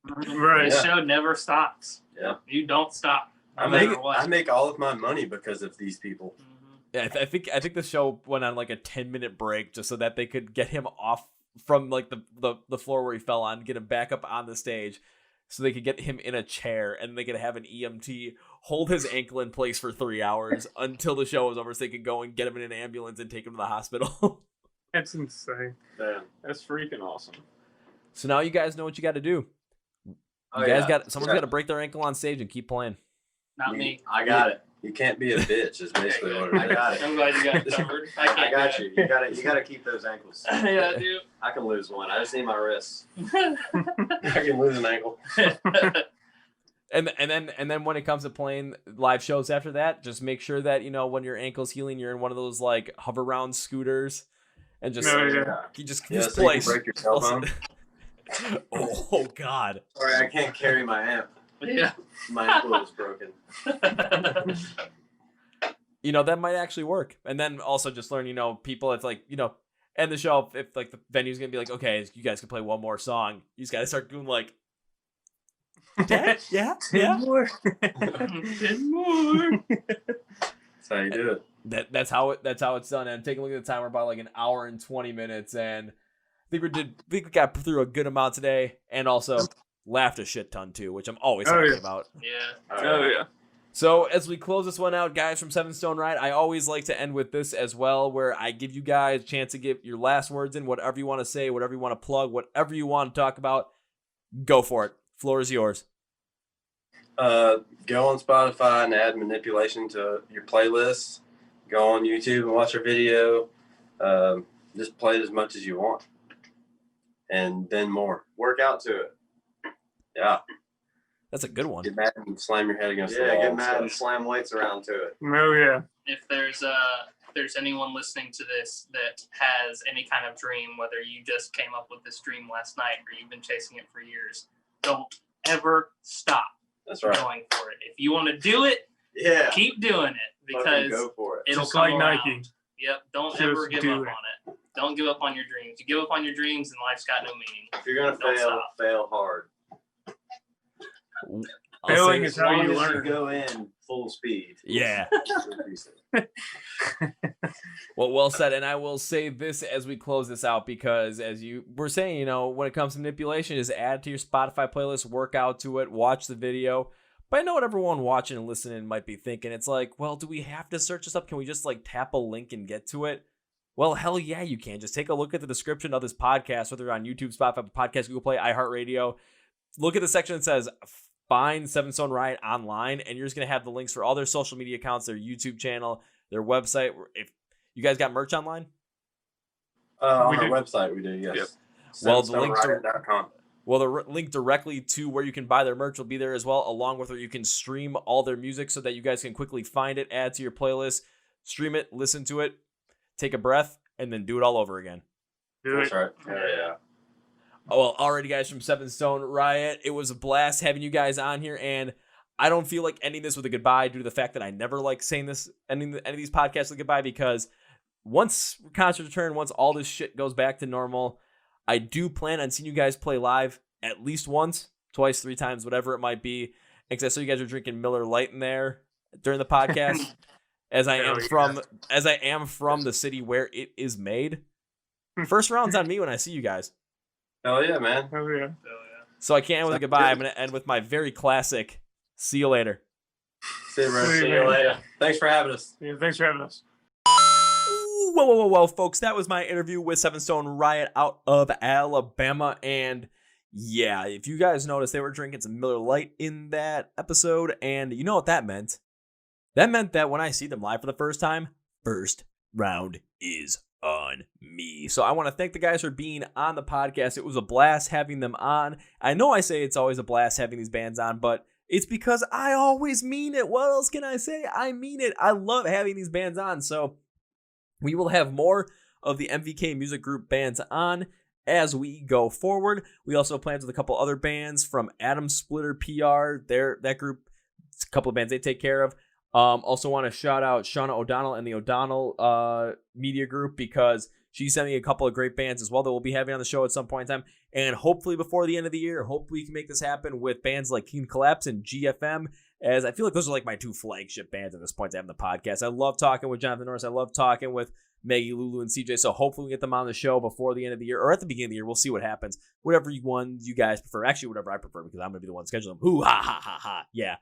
Right. The Yeah. show never stops. Yeah. You don't stop. No I matter make what. I make all of my money because of these people. Mhm. Yeah, I think the show went on like a 10-minute break just so that they could get him off from like the floor where he fell on, get him back up on the stage, so they could get him in a chair and they could have an EMT hold his ankle in place for 3 hours until the show was over, so they could go and get him in an ambulance and take him to the hospital. That's insane. Yeah. That's freaking awesome. So now you guys know what you got to do. Oh, You guys yeah. someone's got to break their ankle on stage and keep playing. Not me. I got it. You can't be a bitch. Is basically what it is. I got it. I'm glad you got it covered. I I can't got do you. You got to keep those ankles. it. Yeah, I do. I can lose one. I just need my wrists. I can lose an ankle. And then when it comes to playing live shows after that, just make sure that when your ankle's healing, you're in one of those like hover round scooters, and just No, yeah. you just Yeah, just so you play. can break your cell phone. Oh God. Sorry, I can't carry my amp. Yeah. My ankle is broken. That might actually work. And then also just learn, people, it's like, end the show, if like the venue's gonna be like, okay, you guys can play one more song, you just gotta start doing like, yeah. 10 more. 10 more. That's how you do it. That's how it's done. And take a look at the time, we're about like an hour and 20 minutes, and I think we got through a good amount today, and also laughed a shit ton too, which I'm always happy about. Yeah. Oh, yeah. So as we close this one out, guys, from Stone Riot, I always like to end with this as well, where I give you guys a chance to give your last words in, whatever you want to say, whatever you want to plug, whatever you want to talk about. Go for it. Floor is yours. Go on Spotify and add manipulation to your playlist. Go on YouTube and watch our video. Just play it as much as you want, and then more. Work out to it. Yeah, That's a good one. get mad and slam your head against the wall. Yeah, get and mad stuff. and slam weights around to it. Oh, yeah. If there's anyone listening to this that has any kind of dream, whether you just came up with this dream last night or you've been chasing it for years, don't ever stop That's right. going for it. If you want to do it, Yeah. keep doing it Fucking because go for it. it'll Just come like around. Nike. Yep. Don't Just ever give do up it. on it. Don't give up on your dreams. You give up on your dreams and life's got no meaning. If you're gonna Don't fail, stop. fail hard. I'll Failing say- is how you As long as learn. go in full speed. Yeah. Well said. And I will say this as we close this out, because as you were saying, when it comes to manipulation, is add to your Spotify playlist, work out to it, watch the video. But I know what everyone watching and listening might be thinking. It's like, well, do we have to search this up? Can we just like tap a link and get to it? Well, hell yeah, you can. Just take a look at the description of this podcast, whether you're on YouTube, Spotify, Podcast, Google Play, iHeart Radio. Look at the section that says find Stone Riot online, and you're just going to have the links for all their social media accounts, their YouTube channel, their website. If you guys got merch online? On We our do. website, we do, yes. Yep. Well, the links are- StoneRiot.com. Well, the link directly to where you can buy their merch will be there as well, along with where you can stream all their music so that you guys can quickly find it, add to your playlist, stream it, listen to it, take a breath, and then do it all over again. Do That's it. right. Yeah. Oh, well, alrighty, guys, from Stone Riot, it was a blast having you guys on here, and I don't feel like ending this with a goodbye due to the fact that I never like saying this, ending any of these podcasts with a goodbye, because once concerts return, once all this shit goes back to normal, I do plan on seeing you guys play live at least once, twice, 3 times, whatever it might be. Because I saw you guys are drinking Miller Lite in there during the podcast, as I am from the city where it is made. First round's on me when I see you guys. Hell yeah, man. Oh, yeah. So, yeah. So I can't end with a goodbye. I'm going to end with my very classic, see you later. See you, bro. See you, See man. you later. Thanks for having us. Yeah, thanks for having us. Whoa, folks. That was my interview with Stone Riot out of Alabama. And yeah, if you guys noticed, they were drinking some Miller Lite in that episode. And you know what that meant? That meant that when I see them live for the first time, first round is on me. So I want to thank the guys for being on the podcast. It was a blast having them on. I know I say it's always a blast having these bands on, but it's because I always mean it. What else can I say? I mean it. I love having these bands on. So we will have more of the MVK Music Group bands on as we go forward. We also have plans with a couple other bands from Adam Splitter PR. That group, it's a couple of bands they take care of. Also want to shout out Shauna O'Donnell and the O'Donnell Media Group, because she sent me a couple of great bands as well that we'll be having on the show at some point in time. And hopefully before the end of the year, hopefully we can make this happen with bands like Keen Collapse and GFM, as I feel like those are like my two flagship bands at this point to have in the podcast. I love talking with Jonathan Norris. I love talking with Maggie, Lulu, and CJ. So hopefully we get them on the show before the end of the year or at the beginning of the year. We'll see what happens. Whatever you guys prefer. Actually, whatever I prefer, because I'm going to be the one scheduling them. Hoo, ha, ha, ha, ha. Yeah.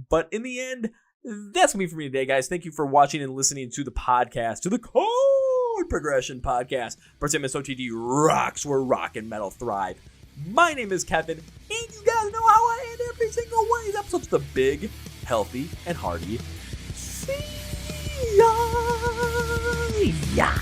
But in the end, that's going to be for me today, guys. Thank you for watching and listening to the podcast, to the Chord Progression Podcast. Present MSOTD rocks where rock and metal thrive. My name is Kevin, and you guys know how I end every single one of these episodes with a big, healthy, and hearty see ya.